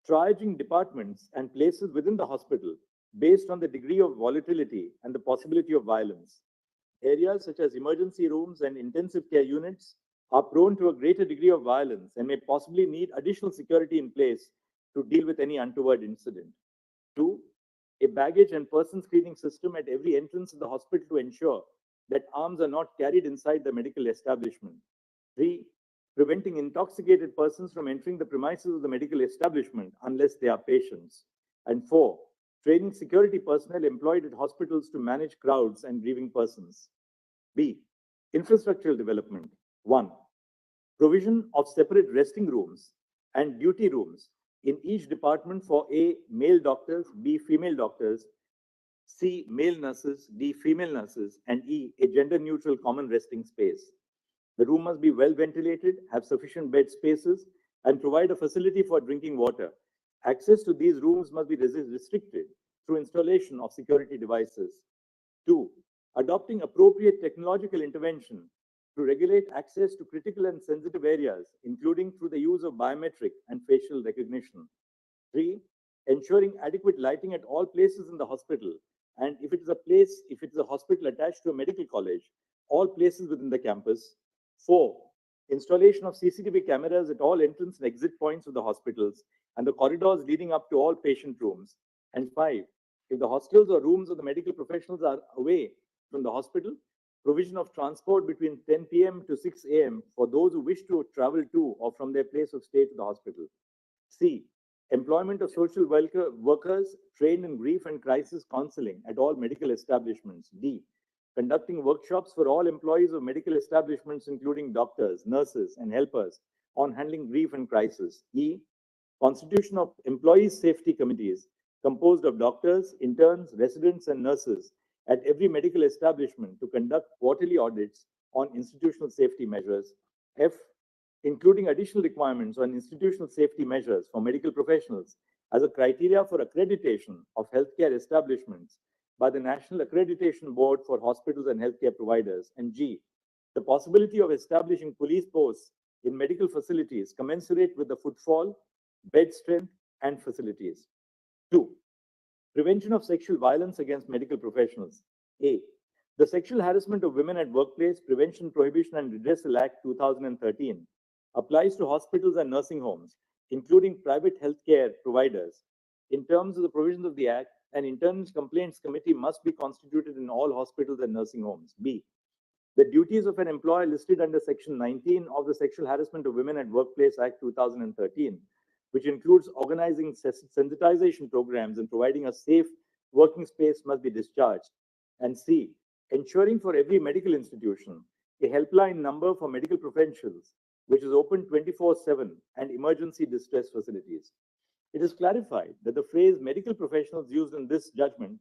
Triaging departments and places within the hospital based on the degree of volatility and the possibility of violence. Areas such as emergency rooms and intensive care units are prone to a greater degree of violence and may possibly need additional security in place to deal with any untoward incident. 2. A baggage and person screening system at every entrance of the hospital to ensure that arms are not carried inside the medical establishment. 3. Preventing intoxicated persons from entering the premises of the medical establishment unless they are patients. And 4, training security personnel employed at hospitals to manage crowds and grieving persons. B, infrastructural development. 1, provision of separate resting rooms and duty rooms in each department for A, male doctors, B, female doctors, C, male nurses, D, female nurses, and E, a gender-neutral common resting space. The room must be well ventilated, have sufficient bed spaces, and provide a facility for drinking water. Access to these rooms must be restricted through installation of security devices. 2, adopting appropriate technological intervention to regulate access to critical and sensitive areas, including through the use of biometric and facial recognition. 3, ensuring adequate lighting at all places in the hospital, and if it is a hospital attached to a medical college, all places within the campus. 4, installation of CCTV cameras at all entrance and exit points of the hospitals and the corridors leading up to all patient rooms. And 5, if the hostels or rooms of the medical professionals are away from the hospital, provision of transport between 10 p.m. to 6 a.m. for those who wish to travel to or from their place of stay to the hospital. C, employment of social workers trained in grief and crisis counseling at all medical establishments. D, conducting workshops for all employees of medical establishments, including doctors, nurses, and helpers, on handling grief and crisis. E, constitution of employees' safety committees composed of doctors, interns, residents, and nurses at every medical establishment to conduct quarterly audits on institutional safety measures. F, including additional requirements on institutional safety measures for medical professionals as a criteria for accreditation of healthcare establishments by the National Accreditation Board for Hospitals and Healthcare Providers. And G, the possibility of establishing police posts in medical facilities commensurate with the footfall, bed strength, and facilities. 2, prevention of sexual violence against medical professionals. A, the Sexual Harassment of Women at Workplace Prevention, Prohibition and Redressal Act 2013 applies to hospitals and nursing homes, including private healthcare providers. In terms of the provisions of the Act, an internal complaints committee must be constituted in all hospitals and nursing homes. B, the duties of an employer listed under Section 19 of the Sexual Harassment of Women at Workplace Act 2013, which includes organizing sensitization programs and providing a safe working space, must be discharged. And C, ensuring for every medical institution a helpline number for medical professionals, which is open 24/7, and emergency distress facilities. It is clarified that the phrase medical professionals used in this judgment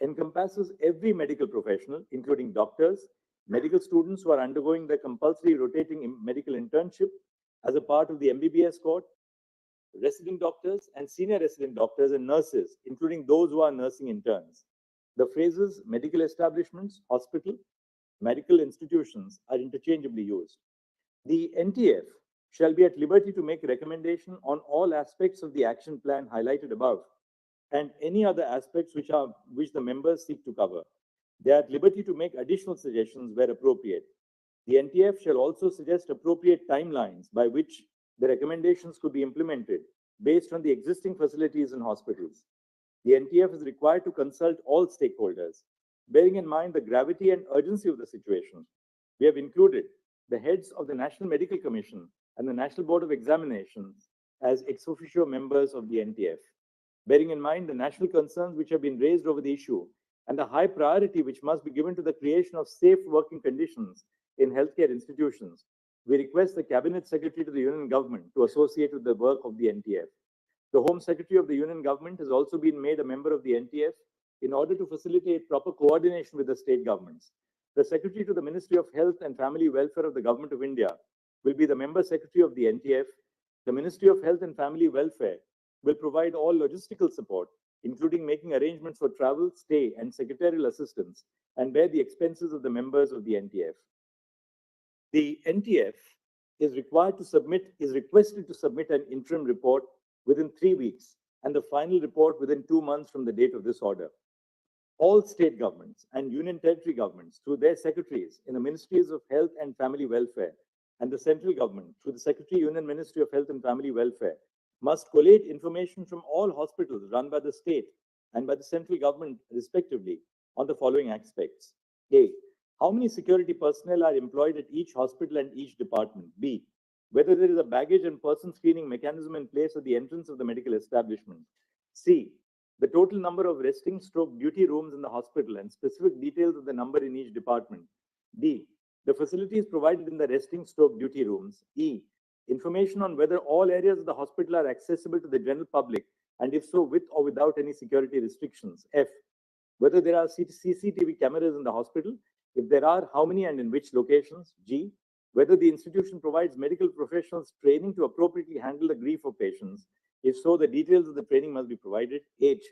encompasses every medical professional, including doctors, medical students who are undergoing their compulsory rotating medical internship as a part of the MBBS course, resident doctors and senior resident doctors and nurses, including those who are nursing interns. The phrases medical establishments, hospital, medical institutions are interchangeably used. The NTF shall be at liberty to make recommendation on all aspects of the action plan highlighted above and any other aspects which the members seek to cover. They are at liberty to make additional suggestions where appropriate. The NTF shall also suggest appropriate timelines by which the recommendations could be implemented based on the existing facilities in hospitals. The NTF is required to consult all stakeholders. Bearing in mind the gravity and urgency of the situation, we have included the heads of the National Medical Commission and the National Board of Examinations as ex officio members of the NTF. Bearing in mind the national concerns which have been raised over the issue and the high priority which must be given to the creation of safe working conditions in healthcare institutions, we request the Cabinet Secretary to the Union Government to associate with the work of the NTF. The Home Secretary of the Union Government has also been made a member of the NTF in order to facilitate proper coordination with the state governments. The Secretary to the Ministry of Health and Family Welfare of the Government of India will be the Member Secretary of the NTF. The Ministry of Health and Family Welfare will provide all logistical support, including making arrangements for travel, stay, and secretarial assistance, and bear the expenses of the members of the NTF. The NTF is requested to submit an interim report within 3 weeks and the final report within 2 months from the date of this order. All state governments and union territory governments, through their secretaries in the Ministries of Health and Family Welfare, and the central government, through the Secretary Union Ministry of Health and Family Welfare, must collate information from all hospitals run by the state and by the central government, respectively, on the following aspects. A, how many security personnel are employed at each hospital and each department? B, whether there is a baggage and person screening mechanism in place at the entrance of the medical establishment. C, the total number of resting stroke duty rooms in the hospital and specific details of the number in each department. D, the facilities provided in the resting stroke duty rooms. E, information on whether all areas of the hospital are accessible to the general public, and if so, with or without any security restrictions. F, whether there are CCTV cameras in the hospital. If there are, how many and in which locations? G, whether the institution provides medical professionals training to appropriately handle the grief of patients. If so, the details of the training must be provided. H,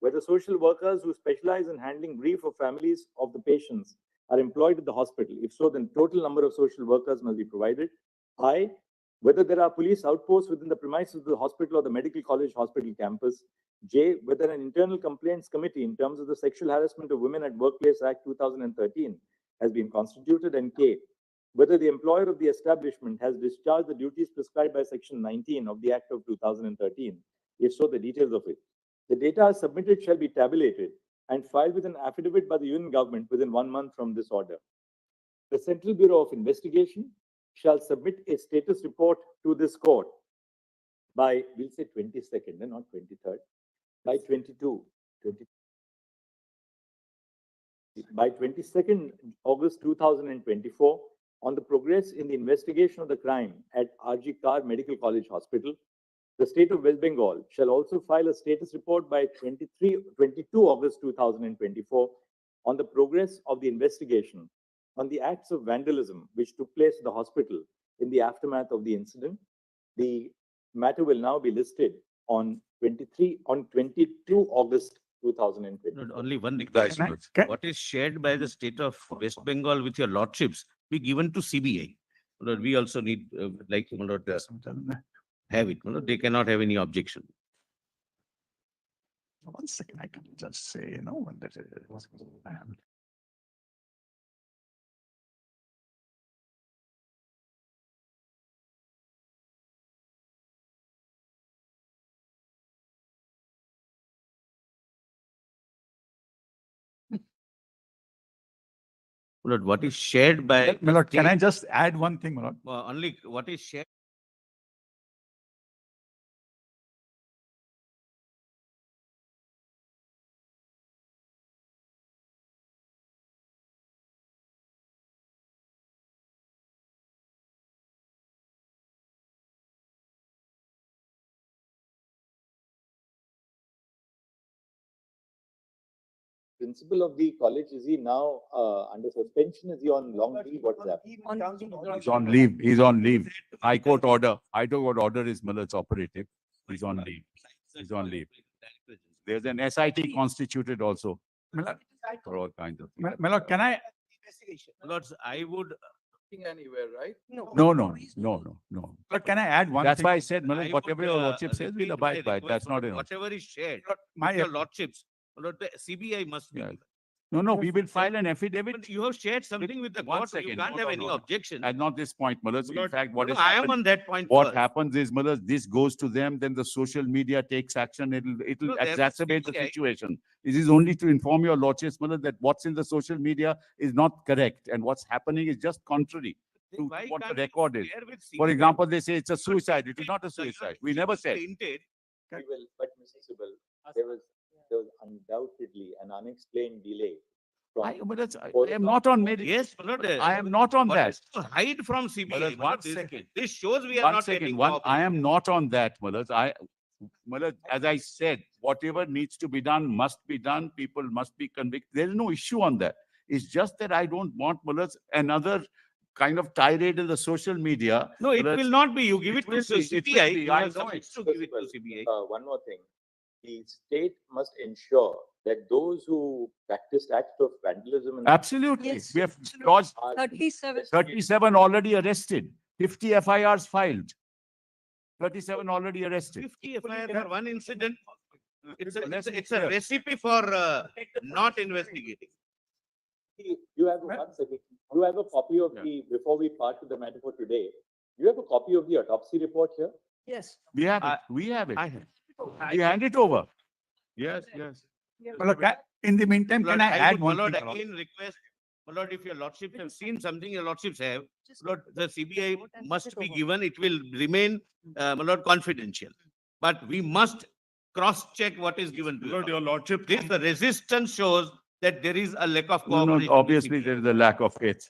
whether social workers who specialize in handling grief of families of the patients are employed at the hospital. If so, then total number of social workers must be provided. I, whether there are police outposts within the premises of the hospital or the medical college hospital campus. J, whether an internal complaints committee in terms of the Sexual Harassment of Women at Workplace Act 2013 has been constituted. And K, whether the employer of the establishment has discharged the duties prescribed by Section 19 of the Act of 2013. If so, the details of it. The data submitted shall be tabulated and filed with an affidavit by the Union Government within 1 month from this order. The Central Bureau of Investigation shall submit a status report to this court by, we'll say 22nd and not 23rd, by 22nd August 2024 on the progress in the investigation of the crime at rgkar Medical College Hospital. The state of West Bengal shall also file a status report by 22 August 2024 on the progress of the investigation on the acts of vandalism which took place at the hospital in the aftermath of the incident. The matter will now be listed on 22 August 2020. Not only one request. What is shared by the state of West Bengal with your lordships be given to CBI. Lord, we also need, like, Lord, have it. Lord, they cannot have any objection. 1 second, I can just say, you know, when that is. Lord, what is shared by. My lord, can I just add one thing, my lord? Only what is shared. Principal of the college, is he now under suspension? Is he on long leave? What is happening? He's on leave. He's on leave. High Court order is Miller's operative. He's on leave. He's on leave. There's an SIT constituted also for all kinds of things. My lord, can I? Lords, I would. Anywhere, right? No. Lord, can I add one That's thing? why I said, Miller, I whatever would, your lordship says, we'll repeat abide my by it. That's request, not enough. Whatever is shared, My- with your lordships, Lord, the CBI must be. Yeah. No, we will file an affidavit. But you have shared something with the One court, you second. can't No, have no, any no. objection. At not this point, Miller. In Lord, fact, what no, is I am happened- on that point What first. happens is, Miller, this goes to them, then the social media takes action. It'll No, there must exacerbate be the a- situation. It is only to inform your lordships, Miller, that what's in the social media is not correct, and what's happening is just contrary to Why what the can't you record is. share with For CBI? example, they say it's a suicide. It is not a So you suicide. are We never said. hinted. We will, but Mr. Sibal, there was undoubtedly an unexplained delay. I am not on merit. Yes, Lord. I am not on What that. is to hide from CBI? Malaz, Lord, one this- second. This shows we are One not second, getting I cooperation. am not on that, Malaz. Malaz, as I said, whatever needs to be done must be done. People must be convicted. There is no issue on that. It's just that I don't want, Malaz, another kind of tirade in the social media. No, it Malaz, will not be. You give it to will be, it will CBI. be. You I have know submitted it. to give it to CBI. One more thing. The state must ensure that those who practiced acts of vandalism and Absolutely. Yes. We have lodged 37. 37 already arrested, 50 FIRs filed. 37 already arrested. 50 FIR for one incident. It's Let's be a clear. recipe for not investigating. You have one second. You have a copy of the, before we part to the matter for today, you have a copy of the autopsy report here? Yes. We have it. We have it. I have. We hand it over. Yes. My lord, in the meantime, Lord, can I add would, one my Lord, thing? my lord? again request, my Lord, if your lordships have seen something your lordships have, Lord, the CBI must be given. It will remain, my Lord, confidential. But we must cross-check what is given to My lord, you. your lordship. This, the resistance shows that there is a lack of No, cooperation. no, obviously there is a lack of faith.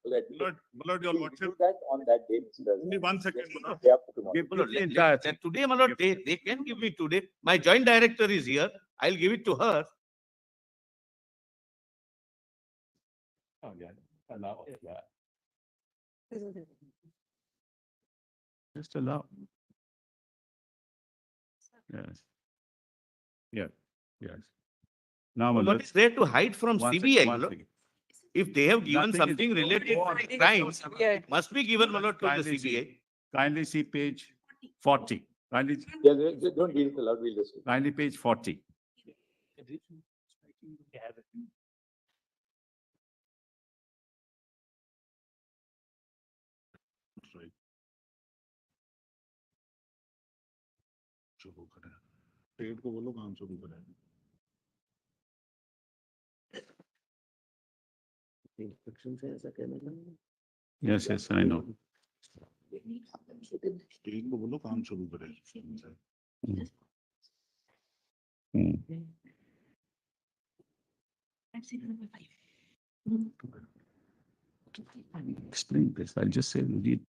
Let My lord, your we lordship. do that on that day, Mr. Only 1 second, my lord. Day after tomorrow. Give My lord, the entire thing. today, my lord, they can give me today. My joint director is here. I'll give it to her. Oh, yeah. Allow, yeah. Just allow. Yes. Yeah, yes. Now, my What lord, is there to hide from one second, CBI, my one lord? second. If they have given Nothing is- something related to crimes, it must be given, my lord, to the Kindly see- CBI. Kindly see page 40. Kindly, Yeah, don't read it aloud, we'll just. kindly page 40. शुरू करें पेड़ को बोलो काम शुरू करें Yes, yes, I know. पेड़ को बोलो काम शुरू करें Hmm. Explain this. I'll just say, read.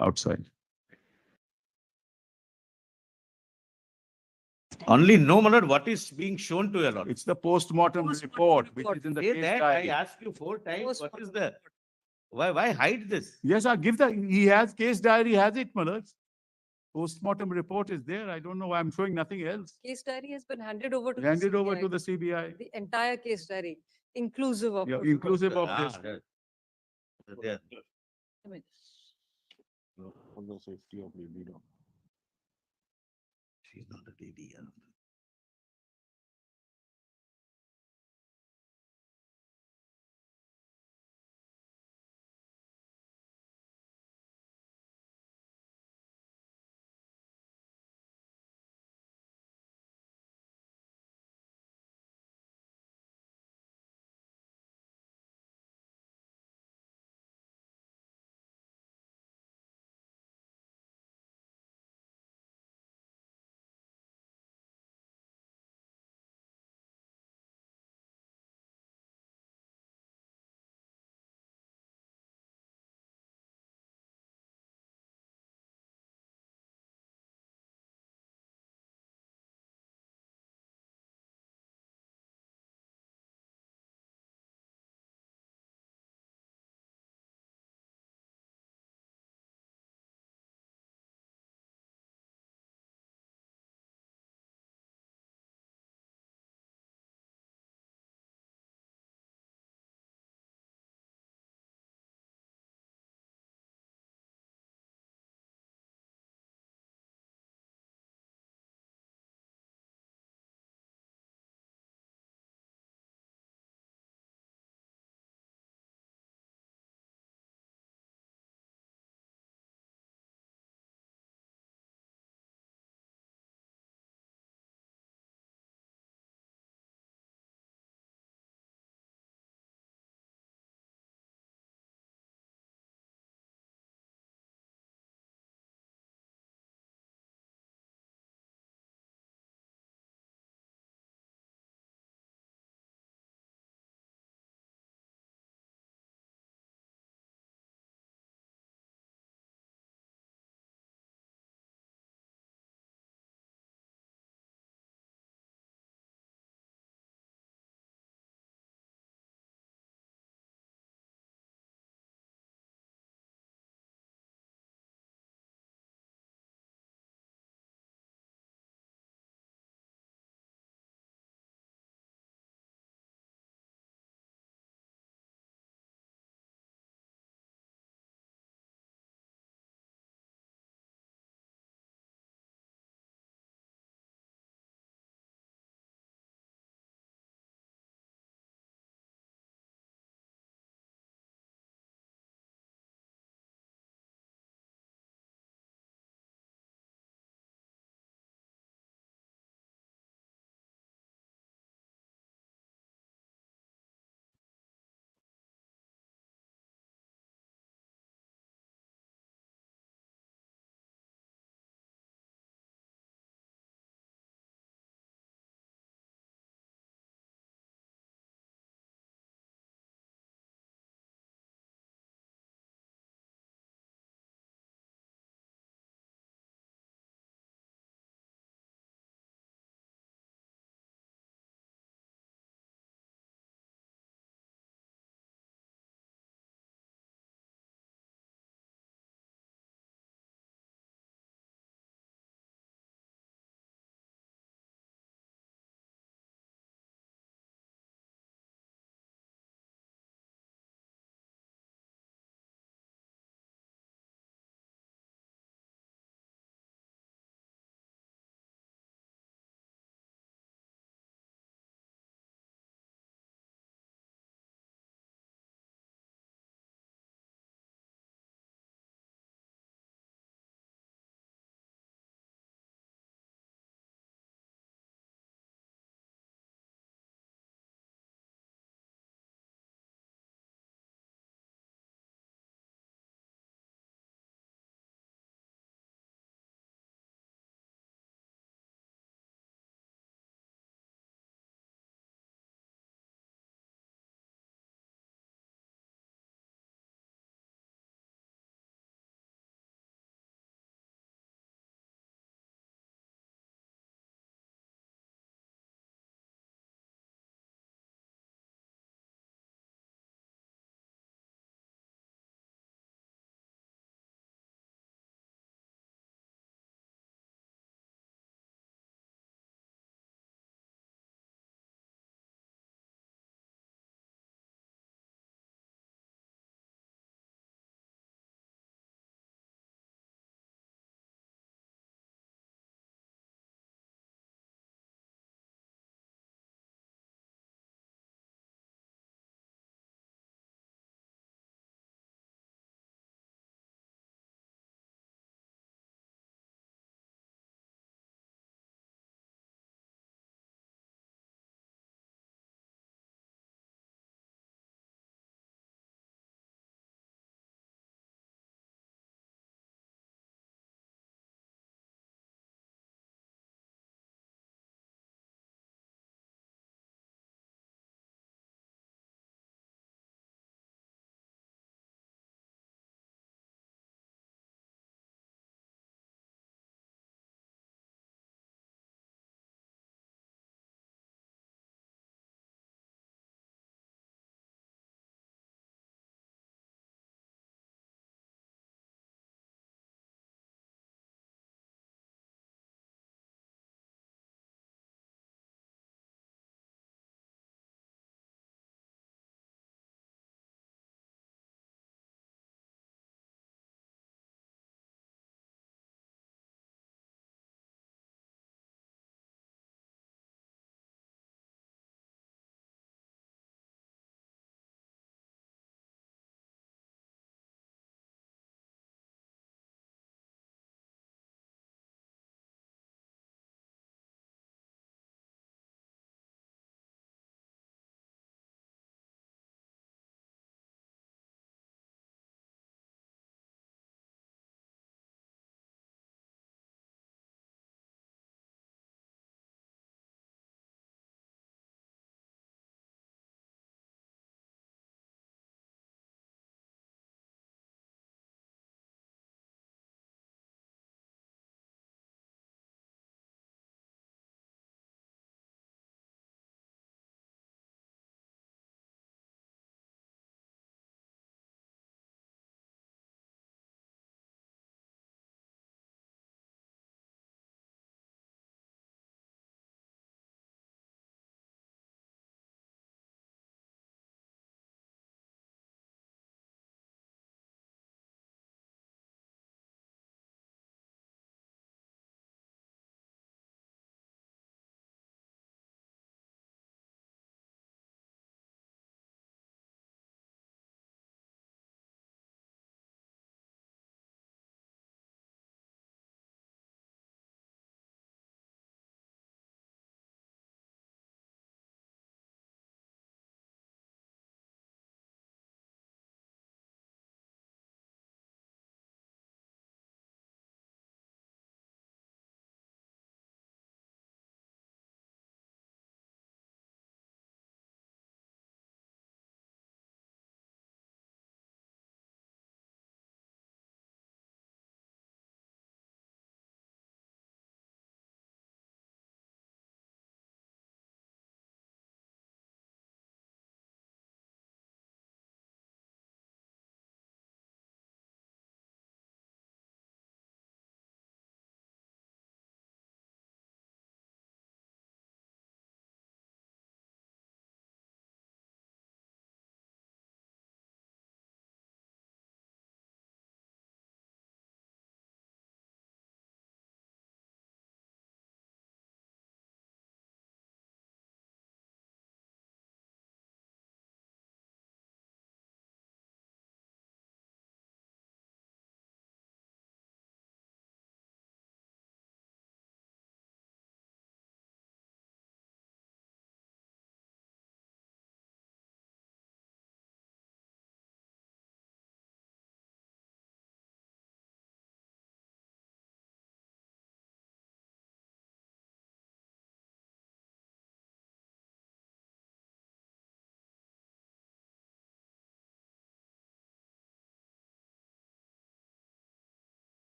Outside. Only know, my lord, what is being shown to your lord. It's the post-mortem report, which is in the Say case that, I diary. asked you 4 times, what is the, why hide this? Yes, I'll give the, he has case diary, has it, my lord? Post-mortem report is there. I don't know why I'm showing nothing else. Case diary has been handed over to. the Handed over CBI. to the CBI. The entire case diary, inclusive of. Yeah, protocol. inclusive of Ah, this. yeah. I mean, for the safety of baby dog. She's not a baby. Yeah.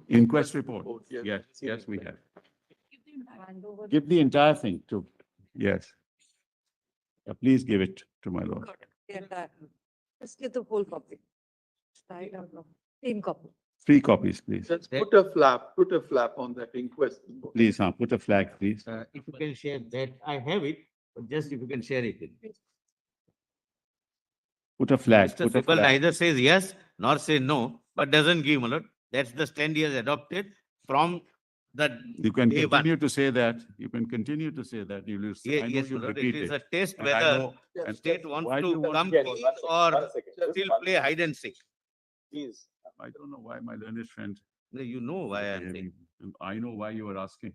Inquest report. Yes, yes, we have. Give the entire thing to, yes. Please give it to my lord. The entire- Just get the whole copy. I don't know. Same copy. 3 copies, please. Just put a flap on that inquest. report. Please, put a flag, please. If you can share that, I have it, but just if you can share it. Put a flag, Mr. put a Sibal flag. neither says yes nor say no, but doesn't give, my lord. That's the stand he has adopted from the You can day one. continue to say that. You can continue to say that. You will, I know Yes, you'll my lord, it repeat is it. a test And I whether know- and state wants why do to you want come to- clean One or second, still play hide and seek. Please. I don't know why my learned friend. No, you know why I am saying. I know why you are asking.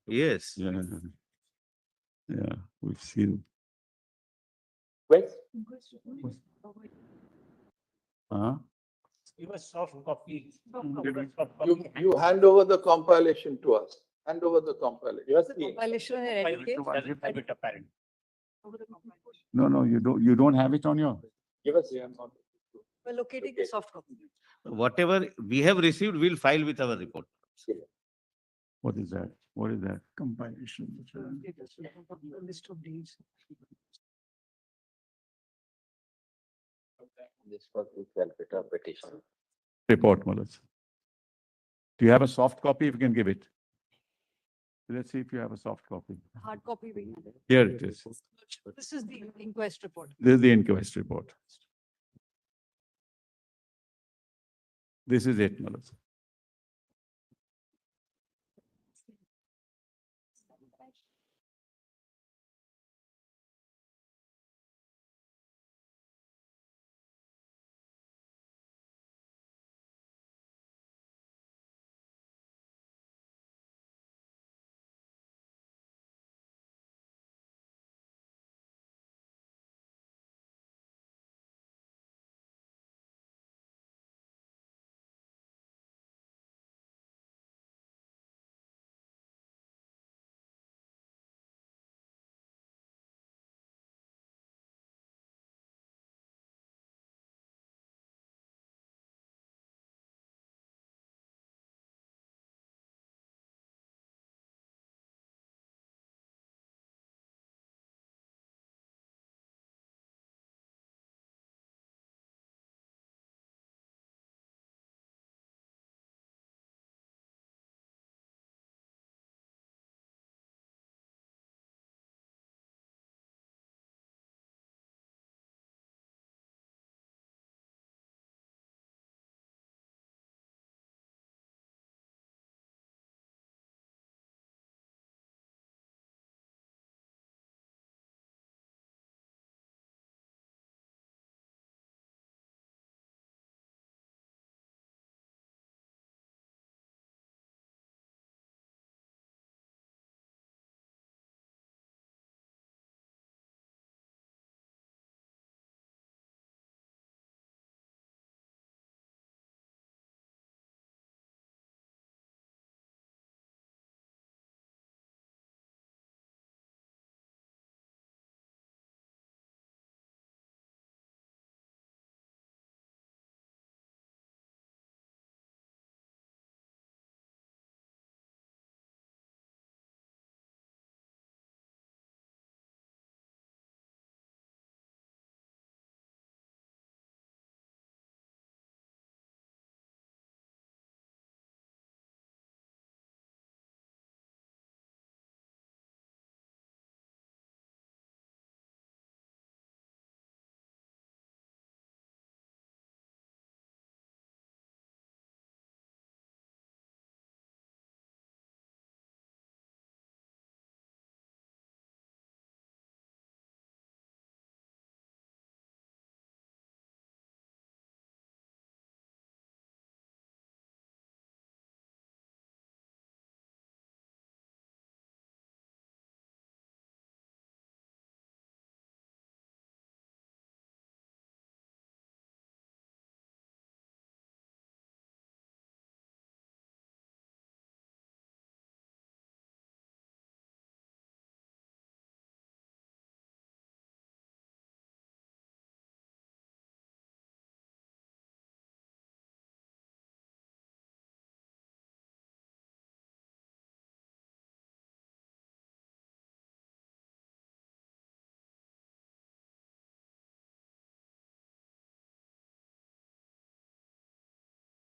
Yes. Yeah. Yeah, we've seen. Quest? Huh? Give a soft copy. You hand over the compilation to us. Hand over the compilation. Yes, The please. compilation and edit. No, you don't have it on your. Give us. We're locating the soft copy. Whatever we have received, we'll file with our report. What is that? What is that? Compilation. List of deeds. This was the calculator petition. Report, Malas. Do you have a soft copy? If you can give it. Let's see if you have a soft copy. Hard copy we have. Here it is. This is the inquest report. This is the inquest report. This is it, Malas.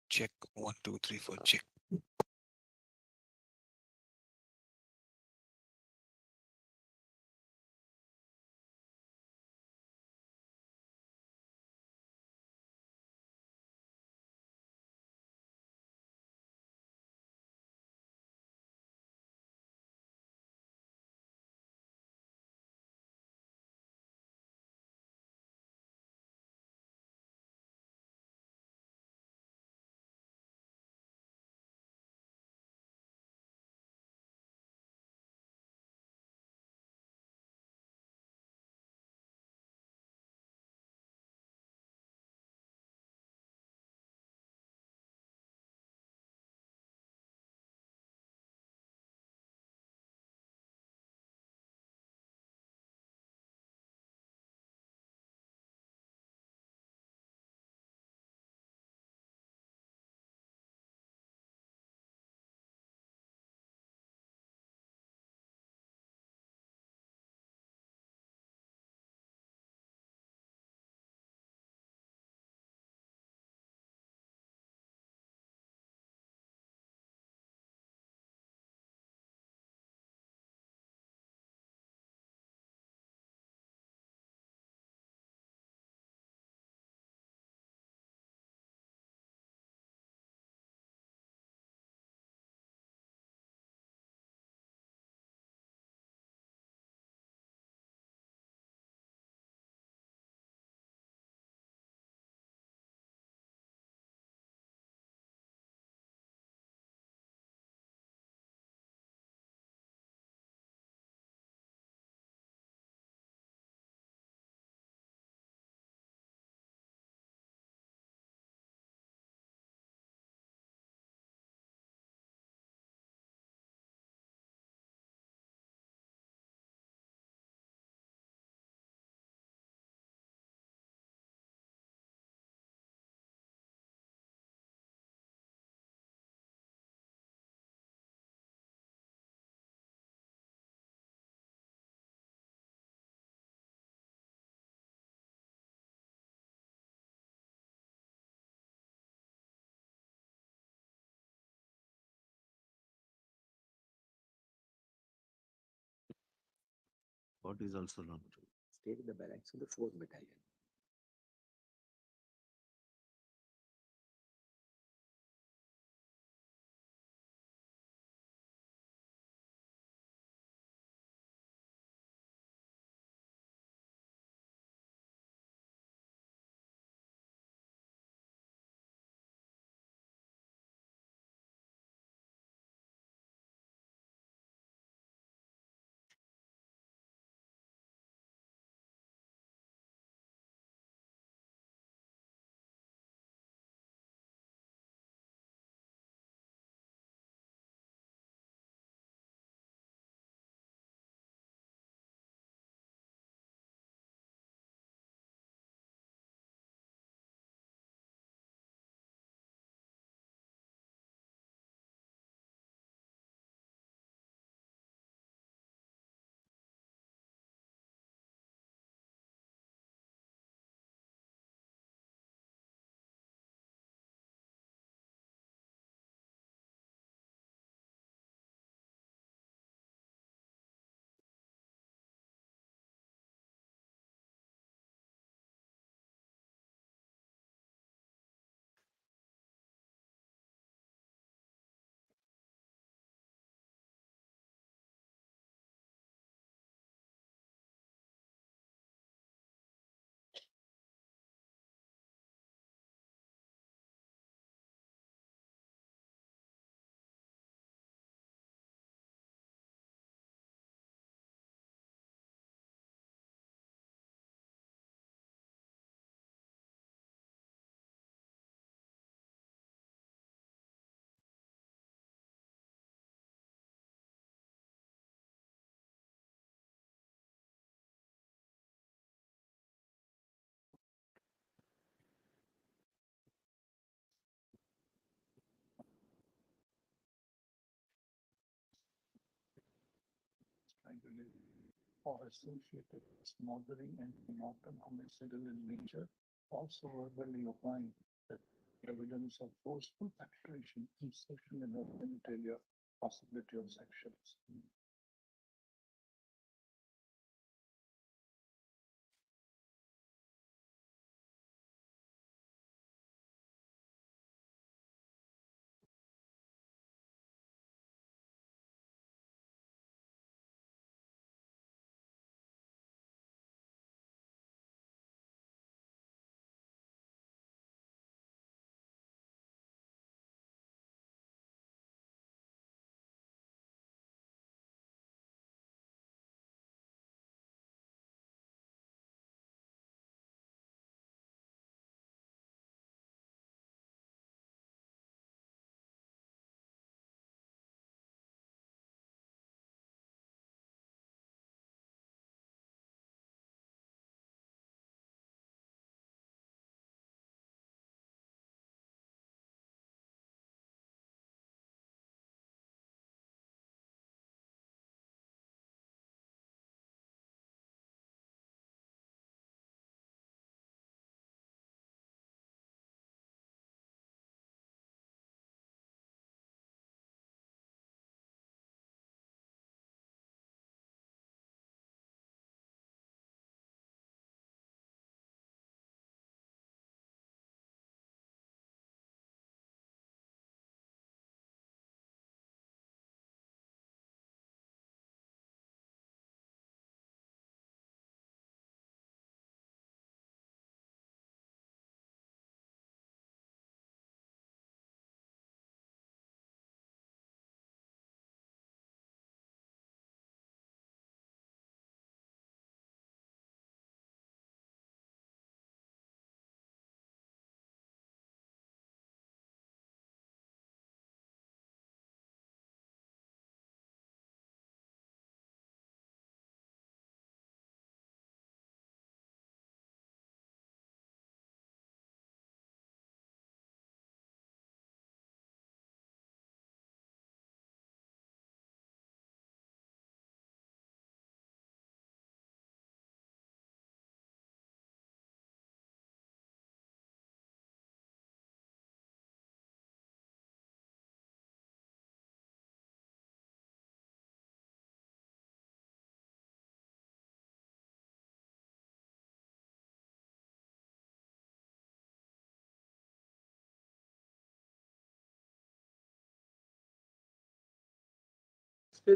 Check 1, 2, 3, 4. Check. What is also not true? Stay with the barracks of the 4th Battalion. Or associated with smothering and not homicidal in nature, also verbally opine that Evidence of forceful penetration, insertion in open area, possibility of sections.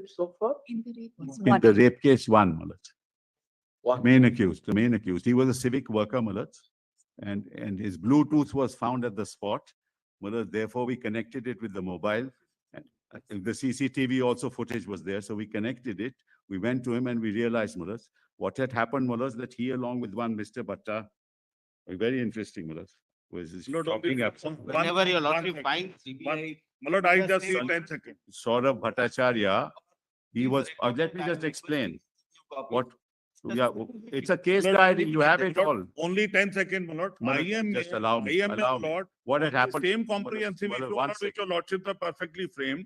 So far? In the rape case, one, Malaj. The main accused. He was a civic worker, Malaj. And his Bluetooth was found at the spot. Malaj, therefore, we connected it with the mobile. And the CCTV also footage was there. So we connected it. We went to him and we realized, Malaj, what had happened, Malaj, that he along with one Mr. Bhatta, very interesting, Malaj, was talking up. Whenever your lordship finds CBI. Malad, I just need 10 seconds. Saurabh Bhattacharya, he was, let me just explain what, yeah, it's a case diary, you have it all. Only 10 seconds, Malad. Malad, just allow me, allow me. Lord, What had happened? same comprehensive Malad, issue one on which your second. lordships are perfectly framed.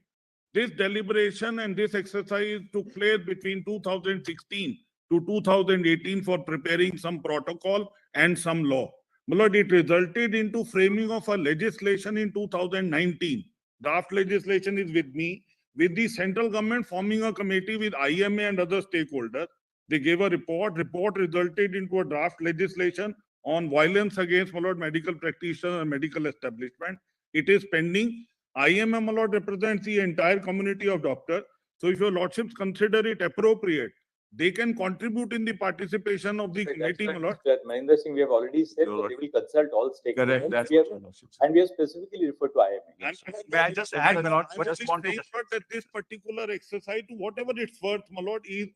This deliberation and this exercise took place between 2016 to 2018 for preparing some protocol and some law. Malad, it resulted into framing of a legislation in 2019. Draft legislation is with me, with the central government forming a committee with IMA and other stakeholders. They gave a report. Report resulted into a draft legislation on violence against medical practitioners and medical establishment. It is pending. IMA, my lord, represents the entire community of doctors. So if your lordships consider it appropriate, they can contribute in the participation of the committee, my lord. Mahendra Singh, we have already said that they will consult all stakeholders. Correct, that's We have, what your lordship said. and we have specifically referred to IMA. May I just add, my lord, that this particular exercise, to whatever it's worth, my lord, is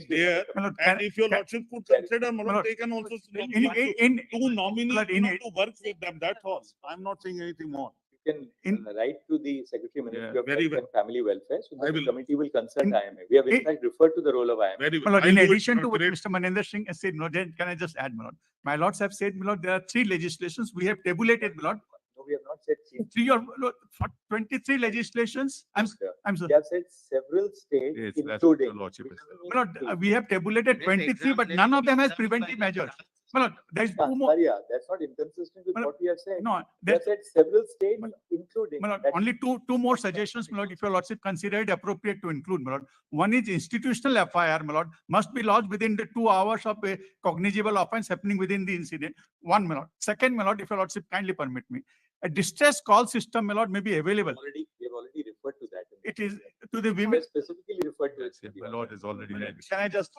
there. And if your lordship could consider, my lord, they can also two nominees to work with them. That's all. I'm not saying anything more. You can write to the Secretary Ministry of very Health well. and Family Welfare, so I that the will. committee will consult IMA. We have in fact referred to the role of IMA. Very My well. lord, in I'll do it. addition to what Great. Mr. Manendra Singh has said, can I just add, my lord? My lords have said, my lord, there are 3 legislations. We have tabulated, my lord. No, we have not said three. 3 or lord, 23 legislations. I'm sorry. We have said several states, Yes, that's what including. your lordship has said. My lord, we have tabulated 23, but none of them has preventive measures. My lord, there is two more. Kansaria, that's not inconsistent with Well, what we have said. No, We there, have said several states, including. my lord, that- only two more suggestions, my lord, if your lordship consider it appropriate to include, my lord. One is institutional FIR, my lord, must be lodged within the 2 hours of a cognizable offense happening within the incident. One, my lord. Second, my lord, if your lordship kindly permit me, a distress call system, my lord, may be available. We have already referred to that. It is to the We women. have specifically referred to it. My lord is already. Can I just?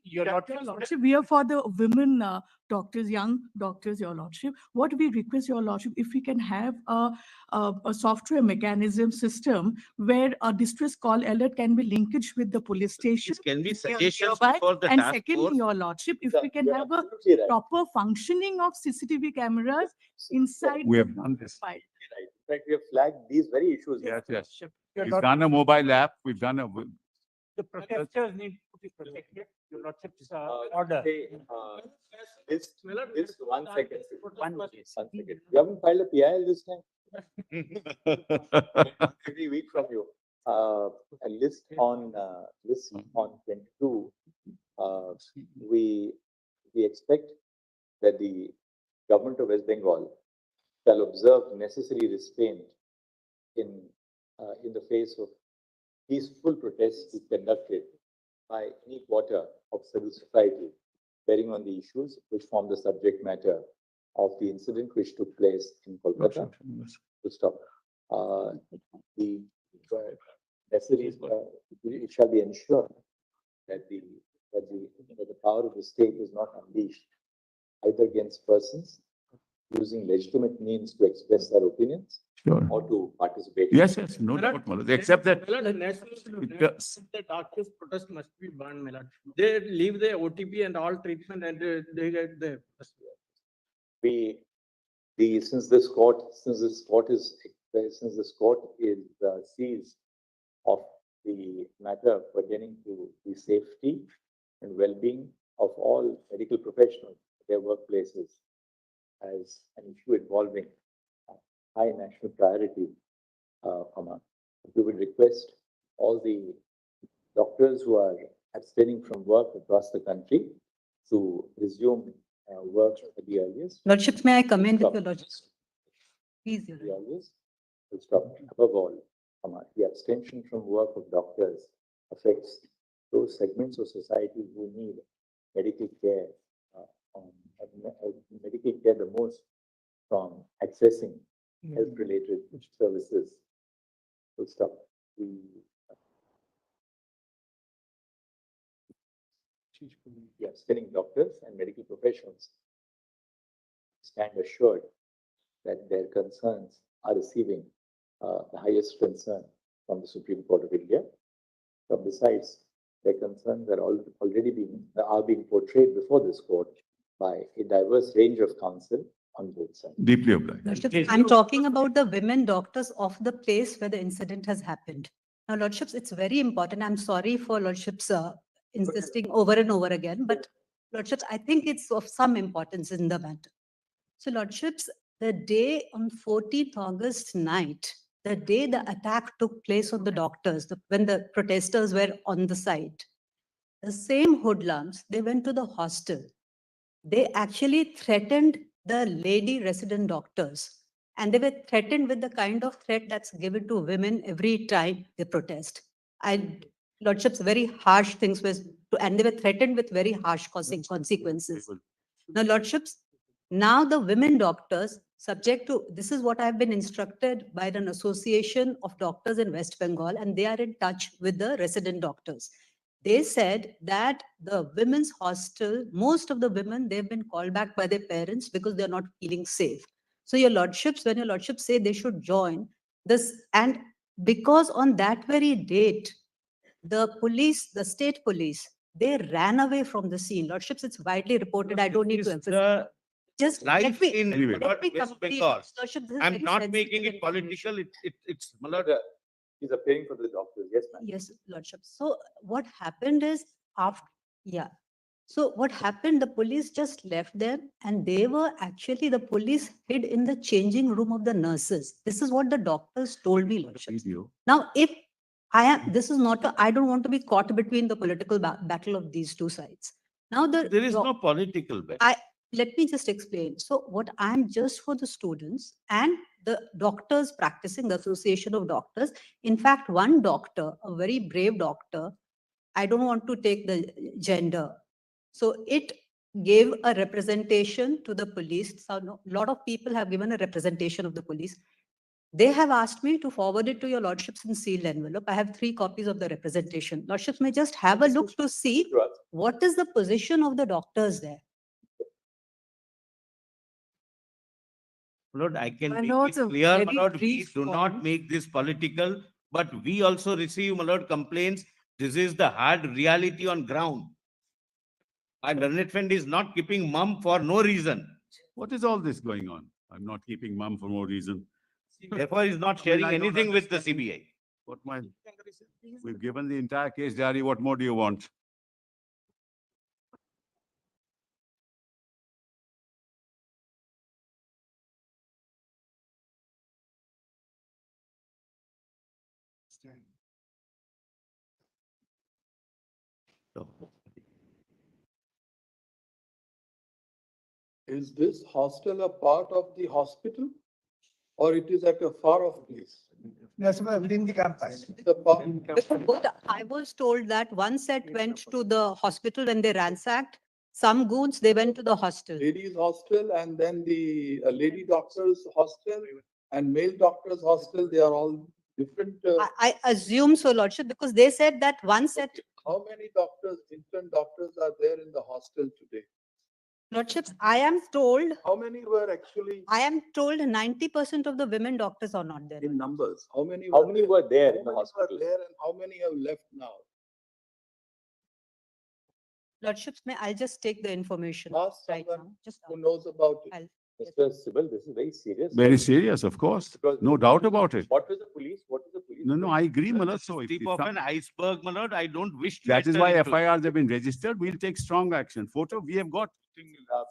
Your lordship, we are for the women doctors, young doctors, your lordship. What we request, your lordship, if we can have a software mechanism system where a distress call alert can be linkage with the police station. These can be near- suggestions nearby. for the And task secondly, force. your lordship, if Sir, we can you're have a absolutely right. proper functioning of CCTV cameras inside. We the have done this. file. Right. In fact, we have flagged these very issues. Yes, yes. Your We've lordship, done a mobile app. We've done a. the protesters need to be protected. Your lordship's This, one second. One One second. You haven't filed a PIL this time? Every week from you. A list on 22. We expect that the government of West Bengal shall observe necessary restraint in the face of peaceful protests to be conducted by any quarter of civil society, bearing on the issues which form the subject matter of the incident which took place in Kolkata. To stop. The necessary, it shall be ensured that the power of the state is not unleashed either against persons using legitimate means to express their opinions Sure. or to participate. Yes, yes, no doubt, my lord. Except that. The doctors' protest must be banned, my lord. They leave the OTP and all treatment and they get the. Since this court is seized of the matter pertaining to the safety and well-being of all medical professionals at their workplaces as an issue involving high national priority, we would request all the doctors who are abstaining from work across the country to resume work at the earliest. Lordships, may I come in with Stop. your lordships? Please, your The earliest. Full stop. Above all, the abstention from work of doctors affects those segments of society who need medical care, medical care the most from accessing health-related services. Full stop. The abstaining doctors and medical professionals stand assured that their concerns are receiving the highest concern from the Supreme Court of India. But besides, their concerns are already being portrayed before this court by a diverse range of counsel on both sides. Deeply obliged. Lordships, I'm talking about the women doctors of the place where the incident has happened. Now, lordships, it's very important. I'm sorry for lordships insisting over and over again, but lordships, I think it's of some importance in the matter. So lordships, the day on 14th August night, the day the attack took place on the doctors, when the protesters were on the site, the same hoodlums, they went to the hostel. They actually threatened the lady resident doctors. And they were threatened with the kind of threat that's given to women every time they protest. Lordships, very harsh things and they were threatened with very harsh consequences. Now, lordships, now the women doctors, subject to, this is what I've been instructed by an association of doctors in West Bengal, and they are in touch with the resident doctors. They said that the women's hostel, most of the women, they've been called back by their parents because they're not feeling safe. So your lordships, when your lordships say they should join this, and because on that very date, the police, the state police, they ran away from the scene. Lordships, it's widely reported. I don't need to emphasize. Just Life in Anyway. let me West complete. Bengal. Lordship, this is I'm very not sensitive making it information. political. It's He's appearing for the doctors. Yes, ma'am. Yes, Lordship. So what happened is So what happened, the police just left them and the police hid in the changing room of the nurses. This is what the doctors told me, Lordship. Now, if I don't want to be caught between the political battle of these two sides. Now there is no political battle. let me just explain. So what I'm just for the students and the doctors practicing, the Association of Doctors. In fact, one doctor, a very brave doctor, I don't want to take the gender. So it gave a representation to the police. So a lot of people have given a representation of the police. They have asked me to forward it to your lordships in sealed envelope. I have 3 copies of the representation. Lordships may just have a look to see what is the position of the doctors there. My Lord, I can My make lords, it a clear, my very Lord, we brief do not point. make this political, but we also receive, my Lord, complaints. This is the hard reality on ground. And learned friend is not keeping mum for no reason. What is all this going on? I'm not keeping mum for no reason. Therefore, he is not I mean, sharing I don't anything with the understand. CBI. What my, we've given the entire case diary. What more do you want? Is this hostel a part of the hospital? Or it is at a far off place? Yes, within the campus. The part- But I was told that one set went to the hospital when they ransacked. Some goons, they went to the hostel. Ladies hostel and then the lady doctors hostel and male doctors hostel, they are all different. I assume so, Lordship, because they said that one set, How many doctors, infant doctors are there in the hostel today? Lordships, I am told How many were actually 90% of the women doctors are not there. in numbers? How many? How many were there in the How many hospital? were there and how many have left now? Lordships, may I'll just take the information Ask right someone now. Just who knows about it. I'll- Mr. Sibyl, this is very serious. Very serious, of course. Because No doubt about it. what was the police? What is the police? No, I agree, my lord. So if Tip if of some- an iceberg, my Lord, I don't wish to. that is enter why into it. FIRs have been registered. We'll take strong action. Photo, we have got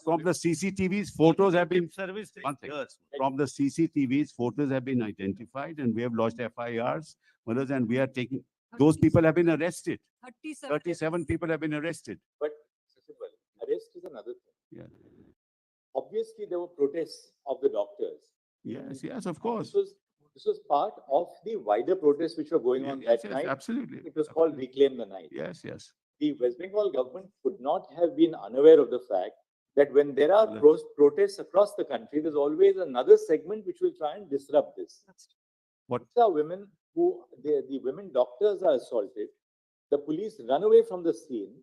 from the CCTVs, photos have been, Service takes one thing. years. From the CCTVs, photos have been identified and we have lodged FIRs. Mothers, and we are taking, those people have been arrested. 37 people have been arrested. But Mr. Sibyl, arrest is another thing. Yeah. Obviously, there were protests of the doctors. Yes, of course. This was part of the wider protests which were going on Yes, that yes, night. absolutely. It was called Reclaim the Night. Yes, yes. The West Bengal government could not have been unaware of the fact that when there are protests across the country, there's always another segment which will try and disrupt this. What? These are women who, the women doctors are assaulted. The police run away from the scene.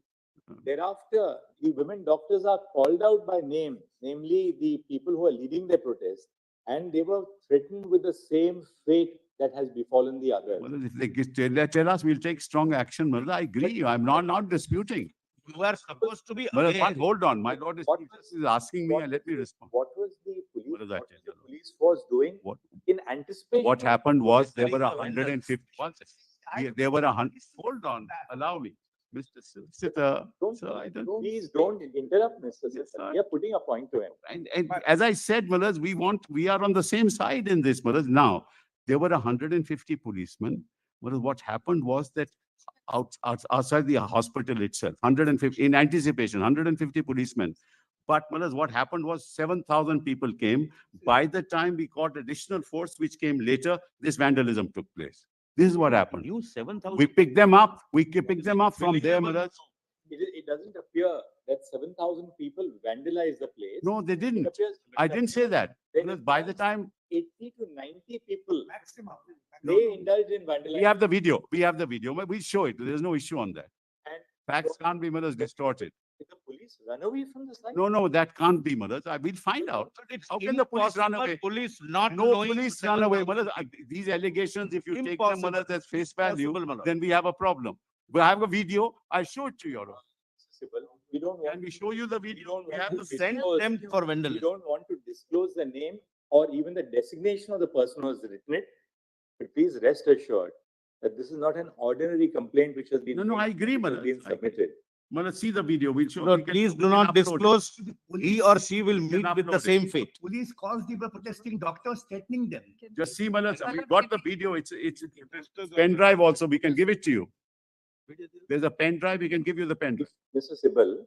Thereafter, the women doctors are called out by name, namely the people who are leading the protest, and they were threatened with the same fate that has befallen the others. Well, if they tell us, we'll take strong action. Mother, I agree. I'm not disputing. You are supposed to be Mother, aware. hold on. My lord is asking me and let me respond. What was the police, What is that? what was the police force doing What? in anticipation? What of- happened was there were 150. There were 100. Hold on, allow me. Mr. Sita, sir, I don't. Please don't interrupt, Mr. Yes, Sita. sir. We are putting a point to him. And as I said, Malas, we are on the same side in this, Malas. Now, there were 150 policemen. Malas, what happened was that outside the hospital itself, 150, in anticipation, 150 policemen. But Malas, what happened was 7,000 people came. By the time we got additional force, which came later, this vandalism took place. This is what happened. You 7,000. We picked them up. We picked them up from there, Malas. It doesn't appear that 7,000 people vandalized the place. No, they It didn't. appears I didn't say that. Then Because by the time 80 to 90 people, they indulged in vandalism. we have the video, we'll show it. There's no issue on that. And Facts can't be, mothers, distorted. did the police run away from the site? No, that can't be, mothers. We'll find out. How can the police run Impossible away? Police not No knowing police run away, 7,000 mothers. These allegations, if you take them, Impossible. mothers, as face value, Impossible, my lord. then we have a problem. We have a video. I'll show it to you, Your Honor. Sibyl, we don't want. Can we show you the we video? don't We want have to the Send disclose- them for We vandalism. don't want to disclose the name or even the designation of the person who has written it. But please rest assured that this is not an ordinary complaint which has been. No, I agree, which has Manoj. been submitted. Mothers, see the video. We'll show. No, we can- please we do can not upload it. disclose. He or she will meet with the upload it. same fate. Police calls the protesting doctors, threatening them. Just see, Manas, we got the video. It's pen drive also. We can give it to you. There's a pen drive. We can give you the pen drive. Mr. Sibyl,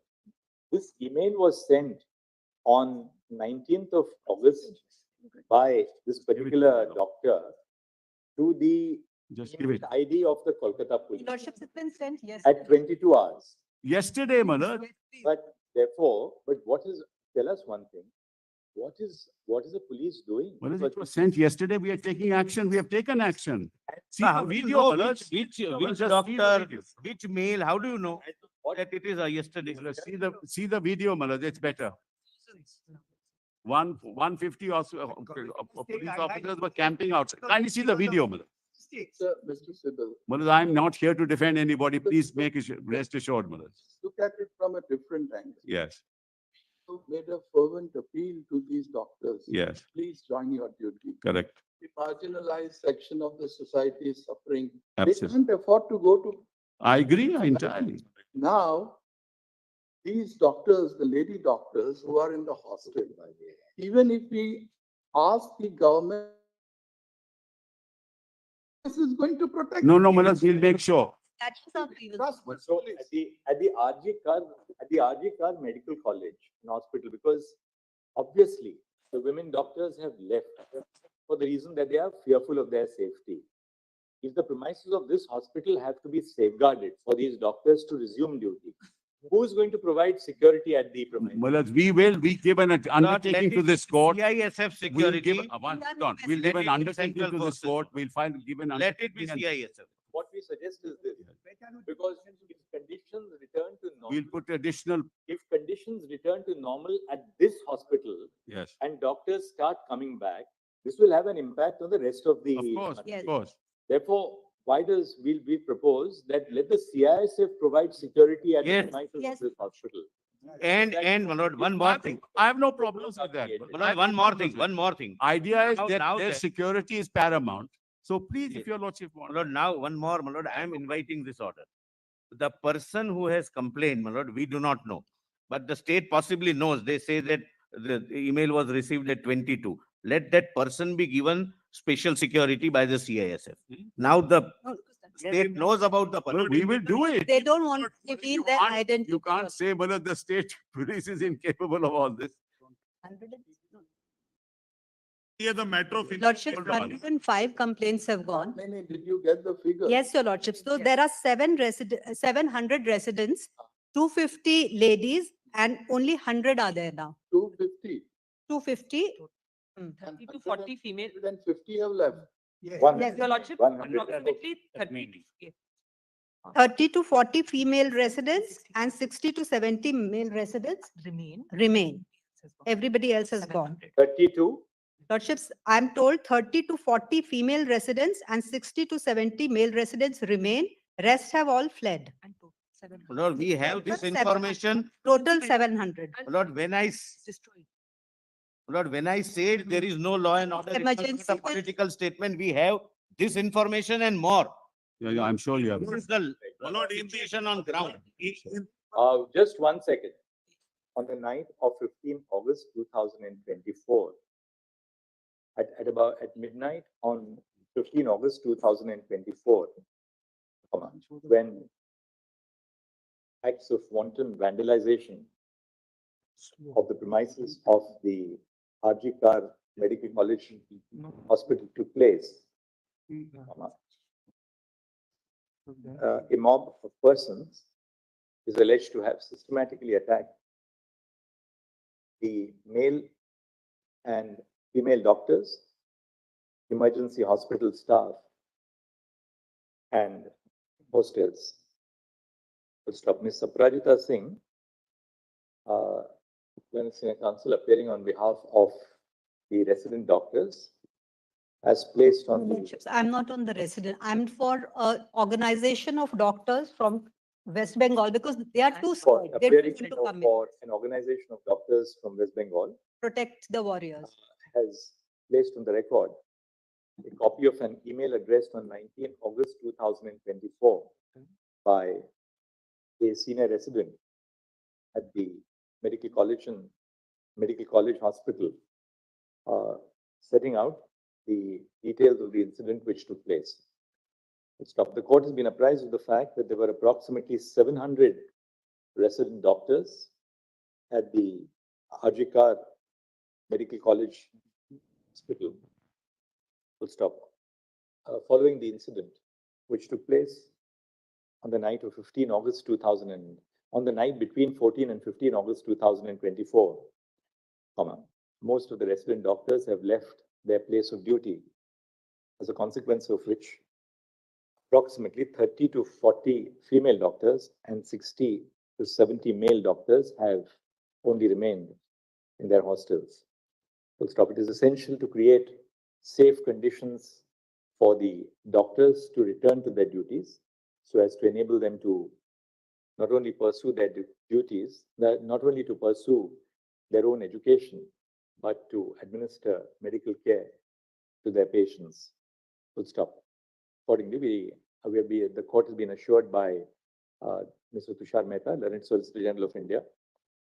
this email was sent on 19th of August by this particular doctor to the Just give it. ID of the Kolkata police Lordships, it's been sent, yes. at 22 hours. Yesterday, Manoj. But therefore, tell us one thing, what is the police doing? Manoj, Because it was sent yesterday. We are taking action. We have taken action. See How the do you video, know Manoj. which We'll just see the doctor, video. which mail, how do you know that it is yesterday? See the video, Manoj. It's better. 150 also, police officers were camping outside. Kindly see the video, Manoj. Sir, Mr. Siddle, Manoj, I'm not here to defend anybody. Please make it rest assured, Manoj. look at it from a different angle. Yes, You made a fervent appeal to these doctors. yes, Please join your duty. correct. The marginalized section of the society is suffering. They Absolutely. can't afford to go to. I agree entirely. Now, these doctors, the lady doctors who are in the hospital, even if we ask the government, this is going to protect. No, Manoj, we'll make sure. That is our previous. So at the rgkar Medical College and Hospital, because obviously the women doctors have left for the reason that they are fearful of their safety. If the premises of this hospital have to be safeguarded for these doctors to resume duty, who is going to provide security at the premises? Manoj, we give an undertaking to this court. CISF We'll give, security, we'll give Let an it be undertaking central to this forces. court. We'll give an. let it be undertaking and CISF. What we suggest is this, because if conditions return to normal, We'll put additional, if conditions return to normal at this hospital yes, and doctors start coming back, this will have an impact on the rest of the. of course, Yes. of course. Therefore, why does we propose that let the CISF provide security at Yes. the premises Yes. of this hospital? And Manoj, one more thing. I have no problems with that. Manoj, one more thing. Idea is Now- that now their that- security is paramount. So please, if your lordship wants. Manoj, now one more, Manoj, I am inviting this order. The person who has complained, Manoj, we do not know. But the state possibly knows. They say that the email was received at 22. Let that person be given special security by the CISF. Now the No, state knows about the person. We will do it. They don't want to reveal their identity. You can't say, Manoj, the state police is incapable of all this. Here the matter of. Lordship, 105 complaints have gone. How many did you get the figure? Yes, your lordship. So there are 700 residents, 250 ladies, and only 100 are there now. 250. 250. 30 to 40 female. 150 have left. Yes, One- your lordship. 100. 30 to 40 female residents and 60 to 70 male residents remain. Everybody else has gone. 32, Lordships, I'm told 30 to 40 female residents and 60 to 70 male residents remain. Rest have all fled. Lord, we have this information. Total 700. Lord, when I said there is no law and order, it was Emergency not a will- political statement. We have this information and more. Yeah, I'm sure you have. This is the situation on ground. just 1 second. On the night of 15 August 2024, at midnight on 15 August 2024, when acts of wanton vandalization of the premises of the rgkar Medical College Hospital took place, a mob of persons is alleged to have systematically attacked the male and female doctors, emergency hospital staff, and hostels. First up, Ms. Saprajita Singh, Senior Counsel appearing on behalf of the resident doctors, has placed on the Lordships, I'm not on the resident. I'm for organization of doctors from West Bengal because they are too for scared. They appearing don't want to come in, for an organization of doctors from West Bengal, protect the warriors. has placed on the record a copy of an email addressed on 19 August 2024 by a senior resident at the Medical College Hospital, setting out the details of the incident which took place. The court has been apprised of the fact that there were approximately 700 resident doctors at the rgkar Medical College Hospital. Full stop. Following the incident, which took place on the night of 15 August 2000 and on the night between 14 and 15 August 2024, most of the resident doctors have left their place of duty, as a consequence of which approximately 30 to 40 female doctors and 60 to 70 male doctors have only remained in their hostels. Full stop. It is essential to create safe conditions for the doctors to return to their duties so as to enable them to not only pursue their duties, not only to pursue their own education, but to administer medical care to their patients. Full stop. Accordingly, the court has been assured by Mr. Tushar Mehta, Learned Solicitor General of India,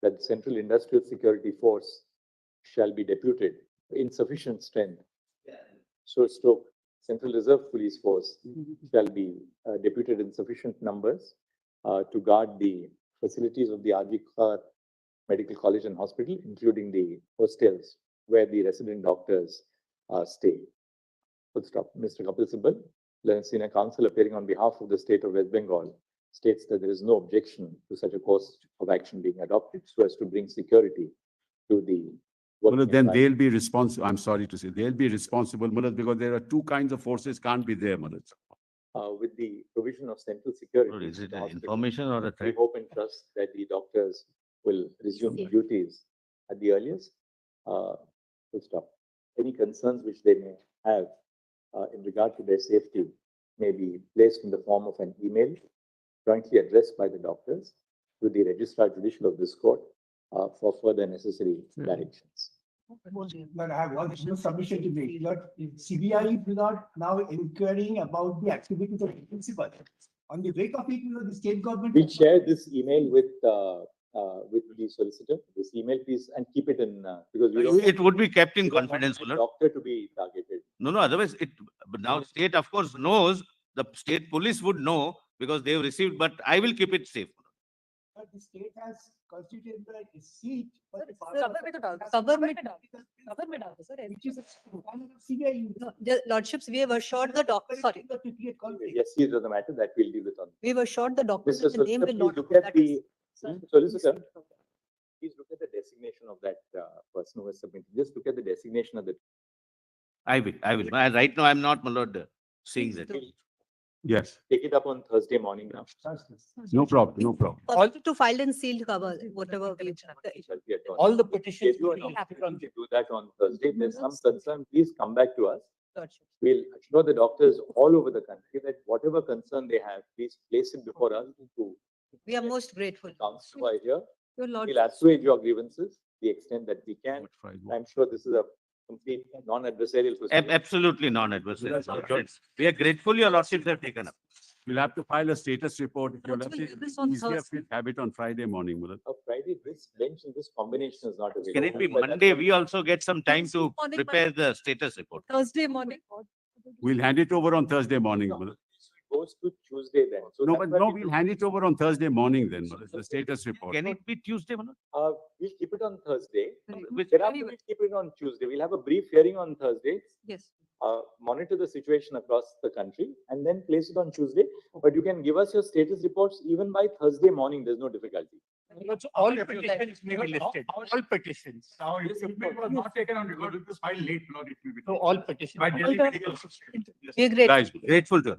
that the Central Industrial Security Force shall be deputed in sufficient strength. So, Central Reserve Police Force shall be deputed in sufficient numbers to guard the facilities of the rgkar Medical College and Hospital, including the hostels where the resident doctors stay. Full stop. Mr. Kapil Sibal, Learned Senior Counsel, appearing on behalf of the state of West Bengal, states that there is no objection to such a course of action being adopted so as to bring security to the Mullah, then they'll be responsible. I'm sorry to say, they'll be responsible, Mullah, because there are two kinds of forces can't be there, Mullah. With the provision of central security. Or is it an information or a We threat? hope and trust that the doctors will resume duties at the earliest. Full stop. Any concerns which they may have in regard to their safety may be placed in the form of an email jointly addressed by the doctors to the Registrar Judicial of this court for further necessary directions. But I have one submission to make. That CBI is not now inquiring about the activities of the principal. On the wake of it, the state government. We'll share this email with the solicitor. This email, please, and keep it in because we don't It would be kept in confidence, want the Mullah. doctor to be targeted. No, otherwise but now state of course knows, the state police would know because they've received, but I will keep it safe. But the state has constituted a seat. for the Which is a form of CBI. No, the lordships, we have assured the doctor, sorry, Yes, these are the matter that we'll deal with on. we have assured the doctor Mr. that the name Solicitor, will please not. look at that the is- solicitor. Please look at the designation of that person who has submitted. Just look at the designation of the. I will. Right now, I'm not, my lord, seeing that. Yes, Take it up on Thursday morning now. no problem, no problem. Also to file in sealed cover, whatever. All the petitions. Schedule an opportunity to do that on Thursday. If there's some concern, please come back to us. We'll assure the doctors all over the country that whatever concern they have, please place it before us to We are most grateful. counsel by here. Your We'll lordship. assuage your grievances the extent that we can. I'm sure this is a complete non-adversarial procedure. Absolutely non-adversarial. We are grateful your lordships have taken up. We'll have to file a status report. If you're But we'll lucky, do this on easier if Thursday. we have it on Friday morning, Mullah. Friday, this bench in this combination is not available. Can it be But that's Monday? what- We also get some time to Morning, prepare the status report. Thursday morning. We'll hand it over on Thursday morning, Mullah. Goes to Tuesday then. So No, that's but why no, we we'll hand it over on Thursday morning then, Mullah, the status report. Can it be Tuesday, Manoj? We'll keep it on Thursday. Which- Thereafter, we'll keep it on Tuesday. We'll have a brief hearing on Thursday. Yes. Monitor the situation across the country and then place it on Tuesday. But you can give us your status reports even by Thursday morning. There's no difficulty. All petitions may be listed. All petitions. Now, if it was not taken on record, it was filed late, Lord, it will be. So all petitions. By delegate. We are grateful. Grateful to her.